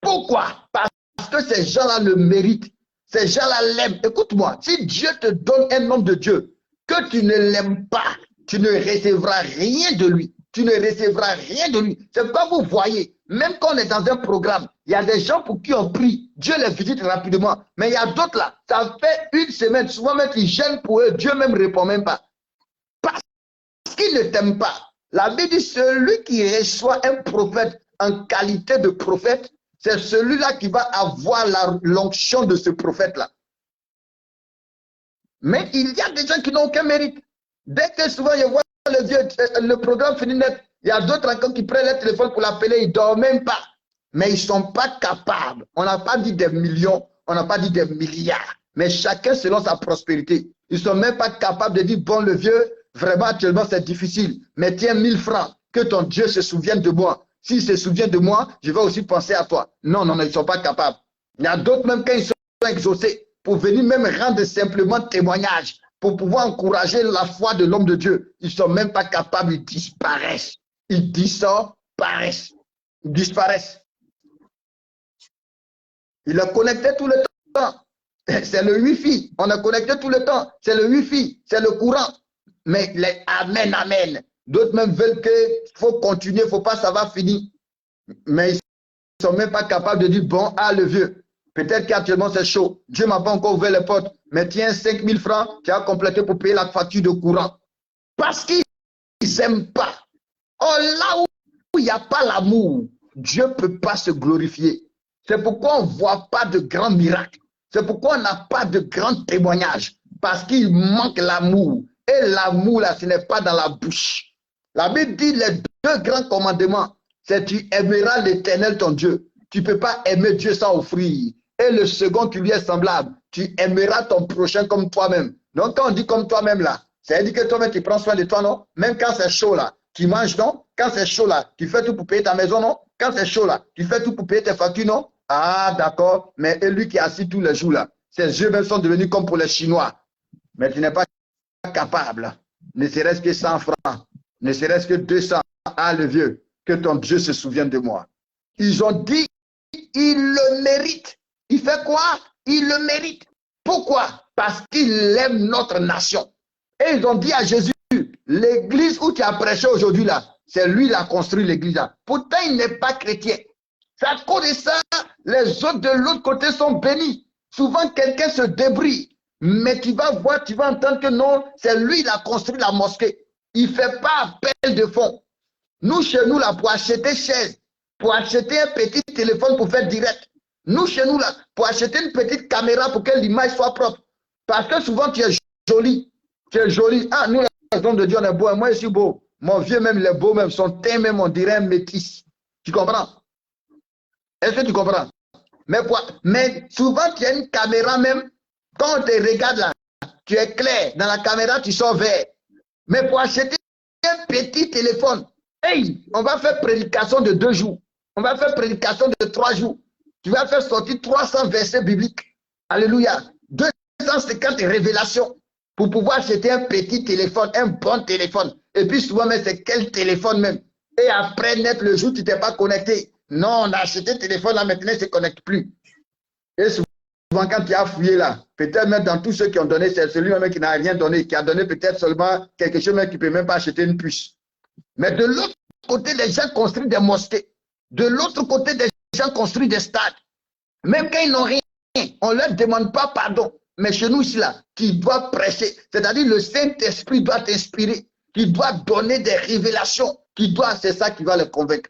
Pourquoi? Parce que ces gens-là le méritent. Ces gens-là l'aiment. Écoute-moi, si Dieu te donne un homme de Dieu, que tu ne l'aimes pas, tu ne recevras rien de lui. Tu ne recevras rien de lui. C'est pourquoi vous voyez, même quand on est dans un programme, il y a des gens pour qui on prie, Dieu les visite rapidement. Mais il y a d'autres là, ça fait une semaine, souvent même ils gênent pour eux, Dieu même ne répond même pas. Parce qu'il ne t'aime pas. La Bible dit, celui qui reçoit un prophète en qualité de prophète, c'est celui-là qui va avoir l'onction de ce prophète-là. Mais il y a des gens qui n'ont aucun mérite. Dès que souvent je vois le programme fini net, il y a d'autres encore qui prennent le téléphone pour l'appeler, ils ne dorment même pas. Mais ils ne sont pas capables. On n'a pas dit des millions, on n'a pas dit des milliards. Mais chacun selon sa prospérité. Ils ne sont même pas capables de dire, bon, le vieux, vraiment actuellement c'est difficile. Mais tiens 1000 francs, que ton Dieu se souvienne de moi. S'il se souvient de moi, je vais aussi penser à toi. Non, non, non, ils ne sont pas capables. Il y a d'autres même quand ils sont exaucés, pour venir même rendre simplement témoignage, pour pouvoir encourager la foi de l'homme de Dieu. Ils ne sont même pas capables, ils disparaissent. Ils disparaissent. Ils disparaissent. Il est connecté tout le temps. C'est le Wi-Fi. On est connecté tout le temps. C'est le Wi-Fi. C'est le courant. Mais les amen, amen. D'autres même veulent qu'il faut continuer, il ne faut pas, ça va finir. Mais ils ne sont même pas capables de dire, bon, ah le vieux, peut-être qu'actuellement c'est chaud. Dieu ne m'a pas encore ouvert les portes. Mais tiens, 5000 francs, tu as complété pour payer la facture de courant. Parce qu'ils n'aiment pas. Oh, là où il n'y a pas l'amour, Dieu ne peut pas se glorifier. C'est pourquoi on ne voit pas de grands miracles. C'est pourquoi on n'a pas de grands témoignages. Parce qu'il manque l'amour. Et l'amour, là, ce n'est pas dans la bouche. La Bible dit les deux grands commandements, c'est tu aimeras l'Éternel ton Dieu. Tu ne peux pas aimer Dieu sans offrir. Et le second qui lui est semblable, tu aimeras ton prochain comme toi-même. Donc quand on dit comme toi-même là, ça veut dire que toi-même tu prends soin de toi, non? Même quand c'est chaud là, tu manges, non? Quand c'est chaud là, tu fais tout pour payer ta maison, non? Quand c'est chaud là, tu fais tout pour payer tes factures, non? Ah d'accord, mais lui qui est assis tous les jours là, ses yeux même sont devenus comme pour les Chinois. Mais tu n'es pas capable, ne serait-ce que 100 francs, ne serait-ce que 200, ah le vieux, que ton Dieu se souvienne de moi. Ils ont dit, il le mérite. Il fait quoi? Il le mérite. Pourquoi? Parce qu'il aime notre nation. Et ils ont dit à Jésus, l'église où tu as prêché aujourd'hui là, c'est lui qui a construit l'église là. Pourtant, il n'est pas chrétien. C'est à cause de ça, les autres de l'autre côté sont bénis. Souvent, quelqu'un se débrouille. Mais tu vas voir, tu vas entendre que non, c'est lui qui a construit la mosquée. Il ne fait pas appel de fonds. Nous, chez nous, là, pour acheter chaise, pour acheter un petit téléphone pour faire direct. Nous, chez nous, là, pour acheter une petite caméra pour que l'image soit propre. Parce que souvent, tu es joli. Tu es joli. Ah, nous, les hommes de Dieu, on est beau. Moi, je suis beau. Mon vieux, même, il est beau, même. Son teint, même, on dirait un métis. Tu comprends? Est-ce que tu comprends? Mais souvent, tu as une caméra même. Quand on te regarde là, tu es clair. Dans la caméra, tu sors vert. Mais pour acheter un petit téléphone, hey, on va faire prédication de 2 jours. On va faire prédication de 3 jours. Tu vas faire sortir 300 versets bibliques. Alléluia. 250 révélations pour pouvoir acheter un petit téléphone, un bon téléphone. Et puis souvent, mais c'est quel téléphone même? Et après, net, le jour où tu t'es pas connecté. Non, on a acheté le téléphone là, maintenant, il ne se connecte plus. Et souvent, quand tu as fouillé là, peut-être même dans tous ceux qui ont donné, c'est celui-même qui n'a rien donné, qui a donné peut-être seulement quelque chose même qui ne peut même pas acheter une puce. Mais de l'autre côté, les gens construisent des mosquées. De l'autre côté, des gens construisent des stades. Même quand ils n'ont rien, on ne leur demande pas pardon. Mais chez nous, ici, là, tu dois prêcher. C'est-à-dire le Saint-Esprit doit t'inspirer. Tu dois donner des révélations. C'est ça qui va les convaincre.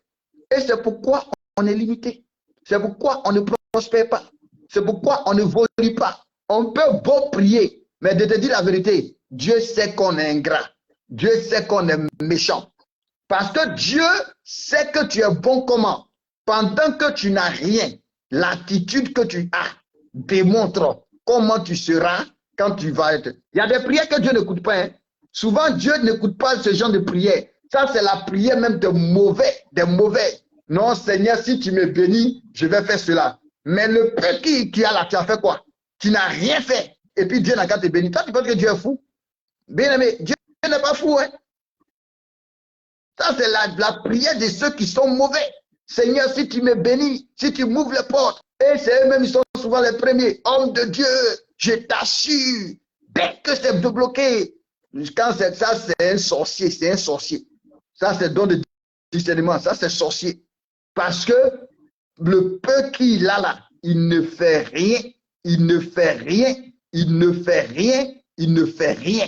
Et c'est pourquoi on est limité. C'est pourquoi on ne prospère pas. C'est pourquoi on ne vole pas. On peut beau prier, mais de te dire la vérité, Dieu sait qu'on est ingrat. Dieu sait qu'on est méchant. Parce que Dieu sait que tu es bon comment? Pendant que tu n'as rien, l'attitude que tu as démontre comment tu seras quand tu vas être. Il y a des prières que Dieu n'écoute pas. Hein. Souvent, Dieu n'écoute pas ce genre de prière. Ça, c'est la prière même des mauvais. Non, Seigneur, si tu me bénis, je vais faire cela. Mais le peu qui a là, tu as fait quoi? Tu n'as rien fait. Et puis Dieu n'a qu'à te bénir. Toi, tu penses que Dieu est fou? Bien aimé, Dieu n'est pas fou. Hein? Ça, c'est la prière de ceux qui sont mauvais. Seigneur, si tu me bénis, si tu m'ouvres les portes, et c'est eux-mêmes, ils sont souvent les premiers. Homme de Dieu, je t'assure, dès que c'est débloqué, Quand ça, c'est un sorcier, c'est un sorcier. Ça, c'est don de discernement, ça, c'est sorcier. Parce que le peu qu'il a là, il ne fait rien, il ne fait rien, il ne fait rien, il ne fait rien.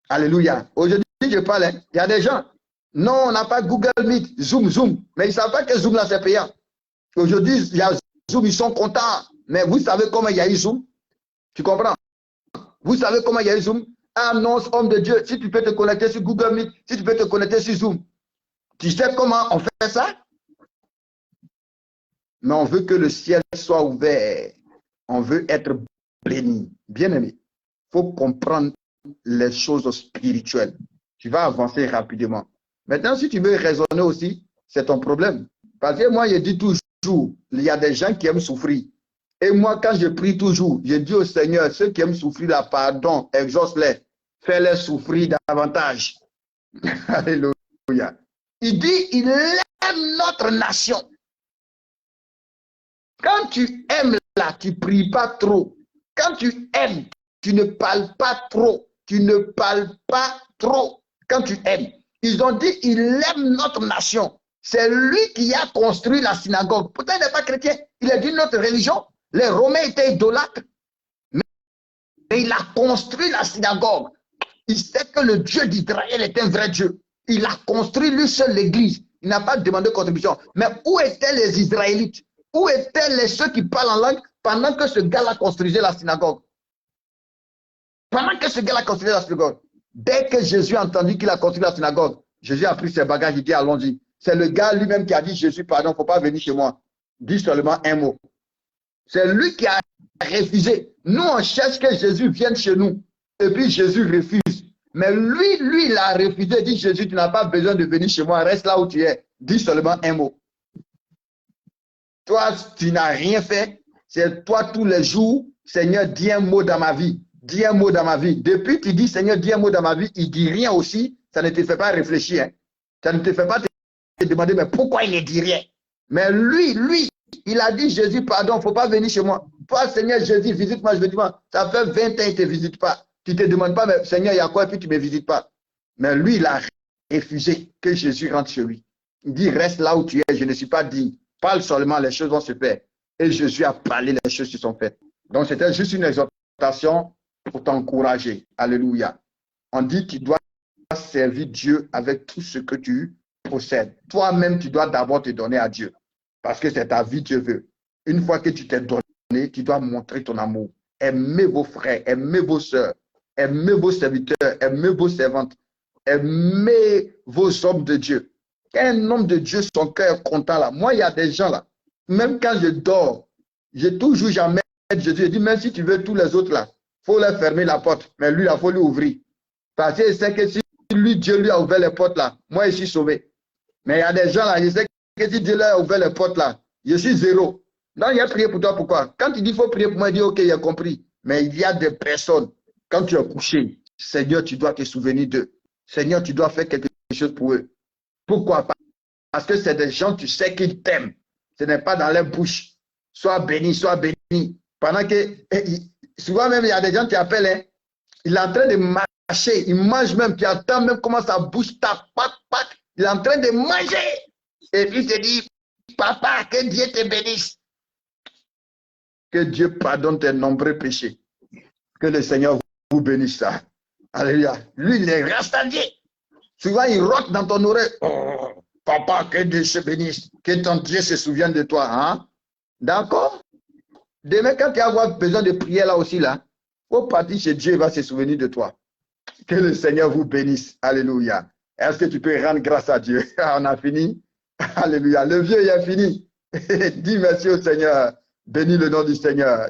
Alléluia. Aujourd'hui, je parle, hein, il y a des gens, non, on n'a pas Google Meet, Zoom, mais ils ne savent pas que Zoom là, c'est payant. Aujourd'hui, il y a Zoom, ils sont contents. Mais vous savez comment il y a eu Zoom? Tu comprends? Vous savez comment il y a eu Zoom? Annonce, homme de Dieu, si tu peux te connecter sur Google Meet, si tu peux te connecter sur Zoom. Tu sais comment on fait ça? Mais on veut que le ciel soit ouvert. On veut être béni. Bien-aimé, il faut comprendre les choses spirituelles. Tu vas avancer rapidement. Maintenant, si tu veux raisonner aussi, c'est ton problème. Parce que moi, je dis toujours, il y a des gens qui aiment souffrir. Et moi, quand je prie toujours, je dis au Seigneur, ceux qui aiment souffrir, là, pardon, exauce-les, fais-les souffrir davantage. Alléluia. Il dit, il aime notre nation. Quand tu aimes là, tu ne pries pas trop. Quand tu aimes, tu ne parles pas trop. Tu ne parles pas trop. Quand tu aimes. Ils ont dit, il aime notre nation. C'est lui qui a construit la synagogue. Pourtant, il n'est pas chrétien. Il a dit notre religion. Les Romains étaient idolâtres. Mais il a construit la synagogue. Il sait que le Dieu d'Israël est un vrai Dieu. Il a construit lui seul l'église. Il n'a pas demandé contribution. Mais où étaient les Israélites? Où étaient ceux qui parlent en langue pendant que ce gars-là construisait la synagogue? Pendant que ce gars-là construisait la synagogue. Dès que Jésus a entendu qu'il a construit la synagogue, Jésus a pris ses bagages, il dit allons-y. C'est le gars lui-même qui a dit Jésus, pardon, il ne faut pas venir chez moi. Dis seulement un mot. C'est lui qui a refusé. Nous, on cherche que Jésus vienne chez nous. Et puis Jésus refuse. Mais lui, il a refusé. Il dit Jésus, tu n'as pas besoin de venir chez moi. Reste là où tu es. Dis seulement un mot. Toi, tu n'as rien fait. C'est toi tous les jours. Seigneur, dis un mot dans ma vie. Dis un mot dans ma vie. Depuis que tu dis Seigneur, dis un mot dans ma vie, il ne dit rien aussi. Ça ne te fait pas réfléchir. Hein. Ça ne te fait pas te demander, mais pourquoi il ne dit rien? Mais lui, il a dit Jésus, pardon, il ne faut pas venir chez moi. Toi, Seigneur Jésus, visite-moi. Je veux dire, ça fait 20 ans qu'il ne te visite pas. Tu ne te demandes pas, mais Seigneur, il y a quoi? Et puis tu ne me visites pas. Mais lui, il a refusé que Jésus rentre chez lui. Il dit, reste là où tu es, je ne suis pas digne. Parle seulement, les choses vont se faire. Et Jésus a parlé, les choses se sont faites. Donc, c'était juste une exhortation pour t'encourager. Alléluia. On dit, tu dois servir Dieu avec tout ce que tu possèdes. Toi-même, tu dois d'abord te donner à Dieu. Parce que c'est ta vie, Dieu veut. Une fois que tu t'es donné, tu dois montrer ton amour. Aimez vos frères, aimez vos sœurs, aimez vos serviteurs, aimez vos servantes, aimez vos hommes de Dieu. Quand un homme de Dieu, son cœur est content là. Moi, il y a des gens là, même quand je dors, j'ai toujours jamais Jésus. Je dis, même si tu veux tous les autres là, il faut leur fermer la porte. Mais lui, il faut lui ouvrir. Parce qu'il sait que si lui, Dieu lui a ouvert les portes là, moi, je suis sauvé. Mais il y a des gens là, je sais que si Dieu leur a ouvert les portes là, je suis zéro. Donc, il a prié pour toi, pourquoi? Quand il dit qu'il faut prier pour moi, il dit, ok, il a compris. Mais il y a des personnes, quand tu es couché, Seigneur, tu dois te souvenir d'eux. Seigneur, tu dois faire quelque chose pour eux. Pourquoi? Parce que c'est des gens, tu sais qu'ils t'aiment. Ce n'est pas dans leur bouche. Sois béni, sois béni. Pendant que, souvent même, il y a des gens qui appellent, hein, il est en train de marcher, il mange même, tu attends même comment sa bouche tape, pac, pac. Il est en train de manger. Et puis il te dit, papa, que Dieu te bénisse. Que Dieu pardonne tes nombreux péchés. Que le Seigneur vous bénisse ça. Alléluia. Lui, il est rastadier. Souvent, il rote dans ton oreille. Oh, papa, que Dieu se bénisse. Que ton Dieu se souvienne de toi. Hein? D'accord? Demain, quand tu as besoin de prier là aussi, là, il faut partir chez Dieu, il va se souvenir de toi. Que le Seigneur vous bénisse. Alléluia. Est-ce que tu peux rendre grâce à Dieu? On a fini. Alléluia. Le vieux, il a fini. Dis merci au Seigneur. Bénis le nom du Seigneur.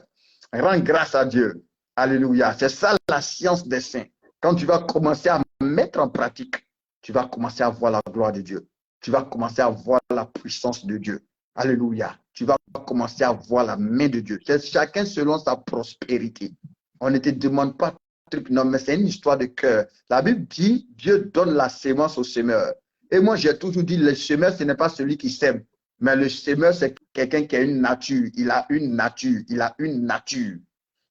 Rends grâce à Dieu. Alléluia. C'est ça la science des saints. Quand tu vas commencer à mettre en pratique, tu vas commencer à voir la gloire de Dieu. Tu vas commencer à voir la puissance de Dieu. Alléluia. Tu vas commencer à voir la main de Dieu. C'est chacun selon sa prospérité. On ne te demande pas de truc, non, mais c'est une histoire de cœur. La Bible dit, Dieu donne la sémence au semeur. Et moi, j'ai toujours dit, le semeur, ce n'est pas celui qui sème. Mais le semeur, c'est quelqu'un qui a une nature. Il a une nature. Il a une nature.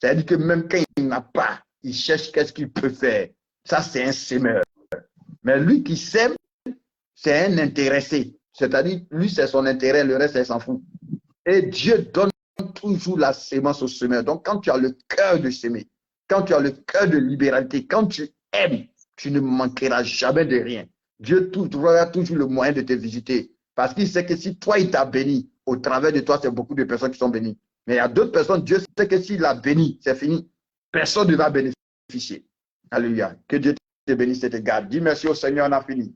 C'est-à-dire que même quand il n'a pas, il cherche qu'est-ce qu'il peut faire. Ça, c'est un semeur. Mais lui qui sème, c'est un intéressé. C'est-à-dire, lui, c'est son intérêt, le reste, il s'en fout. Et Dieu donne toujours la sémence au semeur. Donc, quand tu as le cœur de s'aimer, quand tu as le cœur de libéralité, quand tu aimes, tu ne manqueras jamais de rien. Dieu trouvera toujours le moyen de te visiter. Parce qu'il sait que si toi, il t'a béni, au travers de toi, c'est beaucoup de personnes qui sont bénies. Mais il y a d'autres personnes, Dieu sait que s'il a béni, c'est fini. Personne ne va bénéficier. Alléluia. Que Dieu te bénisse et te garde. Dis merci au Seigneur, on a fini.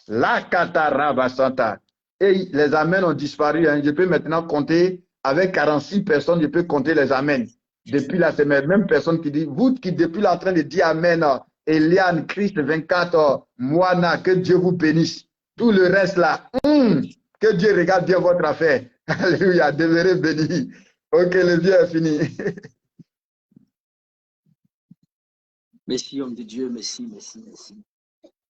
La Kataraba Santa. Et les amens ont disparu. Hein. Je peux maintenant compter avec 46 personnes, je peux compter les amens. Depuis la semaine, même personne qui dit, vous qui depuis là en train de dire amen, Eliane, Christ 24, Moana, que Dieu vous bénisse. Tout le reste là, que Dieu regarde bien votre affaire. Alléluia, demeurez bénis. Ok, le Dieu est fini. Merci, homme de Dieu, merci.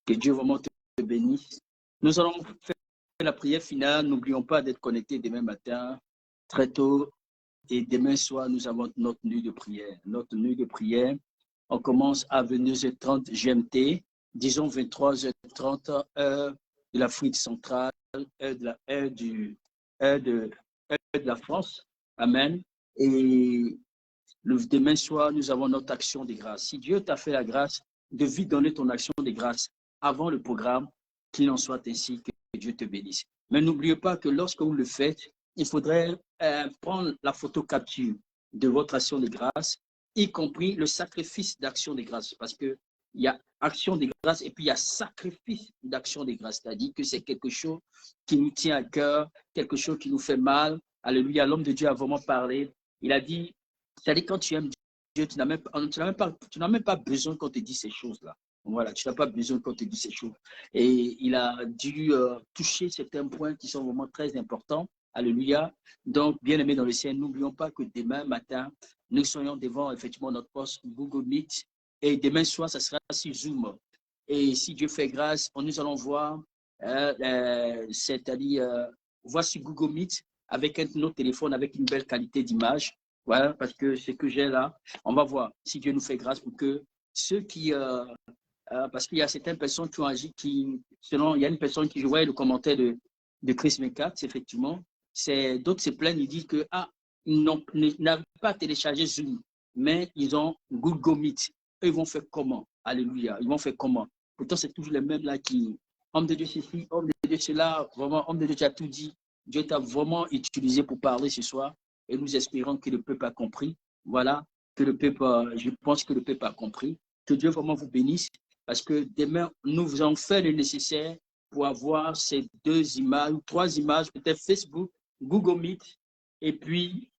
Que Dieu vraiment te bénisse. Nous allons faire la prière finale. N'oublions pas d'être connectés demain matin, très tôt. Et demain soir, nous avons notre nuit de prière. Notre nuit de prière, on commence à 22h30 GMT, disons 23h30 heure de l'Afrique centrale, heure de la France. Amen. Et demain soir, nous avons notre action de grâce. Si Dieu t'a fait la grâce de vite donner ton action de grâce avant le programme, qu'il en soit ainsi, que Dieu te bénisse. Mais n'oubliez pas que lorsque vous le faites, il faudrait prendre la photo capture de votre action de grâce, y compris le sacrifice d'action de grâce, parce qu'il y a action de grâce et puis il y a sacrifice d'action de grâce, c'est-à-dire que c'est quelque chose qui nous tient à cœur, quelque chose qui nous fait mal. Alléluia, l'homme de Dieu a vraiment parlé. Il a dit, c'est-à-dire quand tu aimes Dieu, tu n'as même pas besoin qu'on te dise ces choses-là. Voilà, tu n'as pas besoin qu'on te dise ces choses. Et il a dû toucher certains points qui sont vraiment très importants. Alléluia. Donc, bien aimés dans le ciel, n'oublions pas que demain matin, nous soyons devant effectivement notre poste Google Meet. Et demain soir, ça sera sur Zoom. Et si Dieu fait grâce, nous allons voir, c'est-à-dire, voir sur Google Meet avec notre téléphone, avec une belle qualité d'image. Voilà, parce que ce que j'ai là, on va voir si Dieu nous fait grâce pour que ceux qui... parce qu'il y a certaines personnes qui ont agi, selon, il y a une personne qui, je voyais le commentaire de Chris Mekat, effectivement, d'autres se plaignent, ils disent que, ils n'arrivent pas à télécharger Zoom, mais ils ont Google Meet. Eux, ils vont faire comment? Alléluia, ils vont faire comment? Pourtant, c'est toujours les mêmes là qui, homme de Dieu ceci, homme de Dieu cela, vraiment, homme de Dieu, tu as tout dit. Dieu t'a vraiment utilisé pour parler ce soir et nous espérons que le peuple a compris. Voilà, que le peuple, je pense que le peuple a compris. Que Dieu vraiment vous bénisse. Parce que demain, nous allons faire le nécessaire pour avoir ces 2 images, ou 3 images, peut-être Facebook, Google Meet, et puis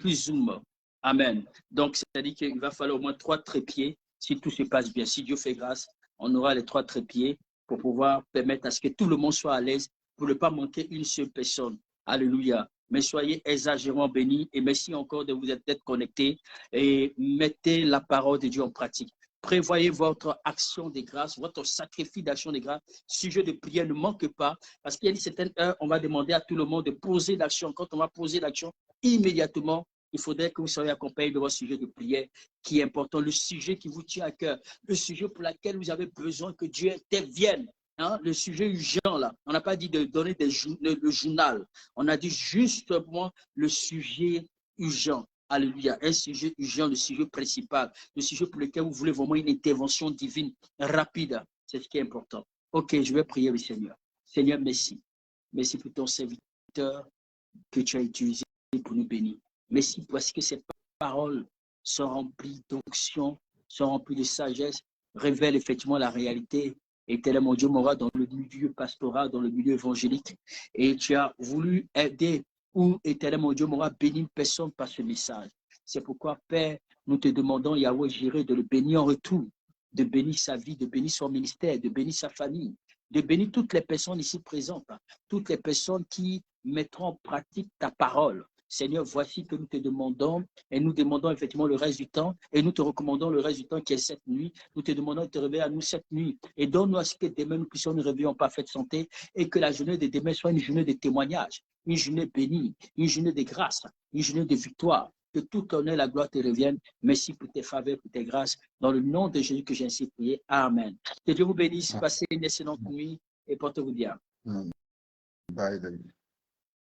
Zoom. Amen. Donc, c'est-à-dire qu'il va falloir au moins 3 trépieds si tout se passe bien. Si Dieu fait grâce, on aura les 3 trépieds pour pouvoir permettre à ce que tout le monde soit à l'aise pour ne pas manquer une seule personne. Alléluia. Mais soyez exagérément bénis et merci encore de vous être connectés et mettez la parole de Dieu en pratique. Prévoyez votre action de grâce, votre sacrifice d'action de grâce. Sujet de prière ne manque pas, parce qu'il y a une certaine heure, on va demander à tout le monde de poser l'action. Quand on va poser l'action, immédiatement, il faudrait que vous soyez accompagné de votre sujet de prière qui est important, le sujet qui vous tient à cœur, le sujet pour lequel vous avez besoin que Dieu intervienne. Hein, le sujet urgent, là, on n'a pas dit de donner le journal, on a dit justement le sujet urgent. Alléluia, un sujet urgent, le sujet principal, le sujet pour lequel vous voulez vraiment une intervention divine rapide. C'est ce qui est important. Ok, je vais prier le Seigneur. Seigneur, merci. Merci pour ton serviteur que tu as utilisé pour nous bénir. Merci parce que ces paroles sont remplies d'onction, sont remplies de sagesse, révèlent effectivement la réalité. Éternel mon Dieu, m'aura dans le milieu pastoral, dans le milieu évangélique. Et tu as voulu aider ou éternel mon Dieu m'aura béni une personne par ce message. C'est pourquoi, Père, nous te demandons, Yahweh Jireh, de le bénir en retour, de bénir sa vie, de bénir son ministère, de bénir sa famille, de bénir toutes les personnes ici présentes, toutes les personnes qui mettront en pratique ta parole. Seigneur, voici que nous te demandons et nous demandons effectivement le reste du temps et nous te recommandons le reste du temps qui est cette nuit. Nous te demandons de te réveiller à nous cette nuit et donne-nous à ce que demain nous puissions nous réveiller en parfaite santé et que la journée de demain soit une journée de témoignage, une journée bénie, une journée de grâce, une journée de victoire. Que tout honneur et la gloire te reviennent. Merci pour tes faveurs, pour tes grâces. Dans le nom de Jésus que j'ai ainsi prié. Amen. Que Dieu vous bénisse. Passez une excellente nuit et portez-vous bien. Bye.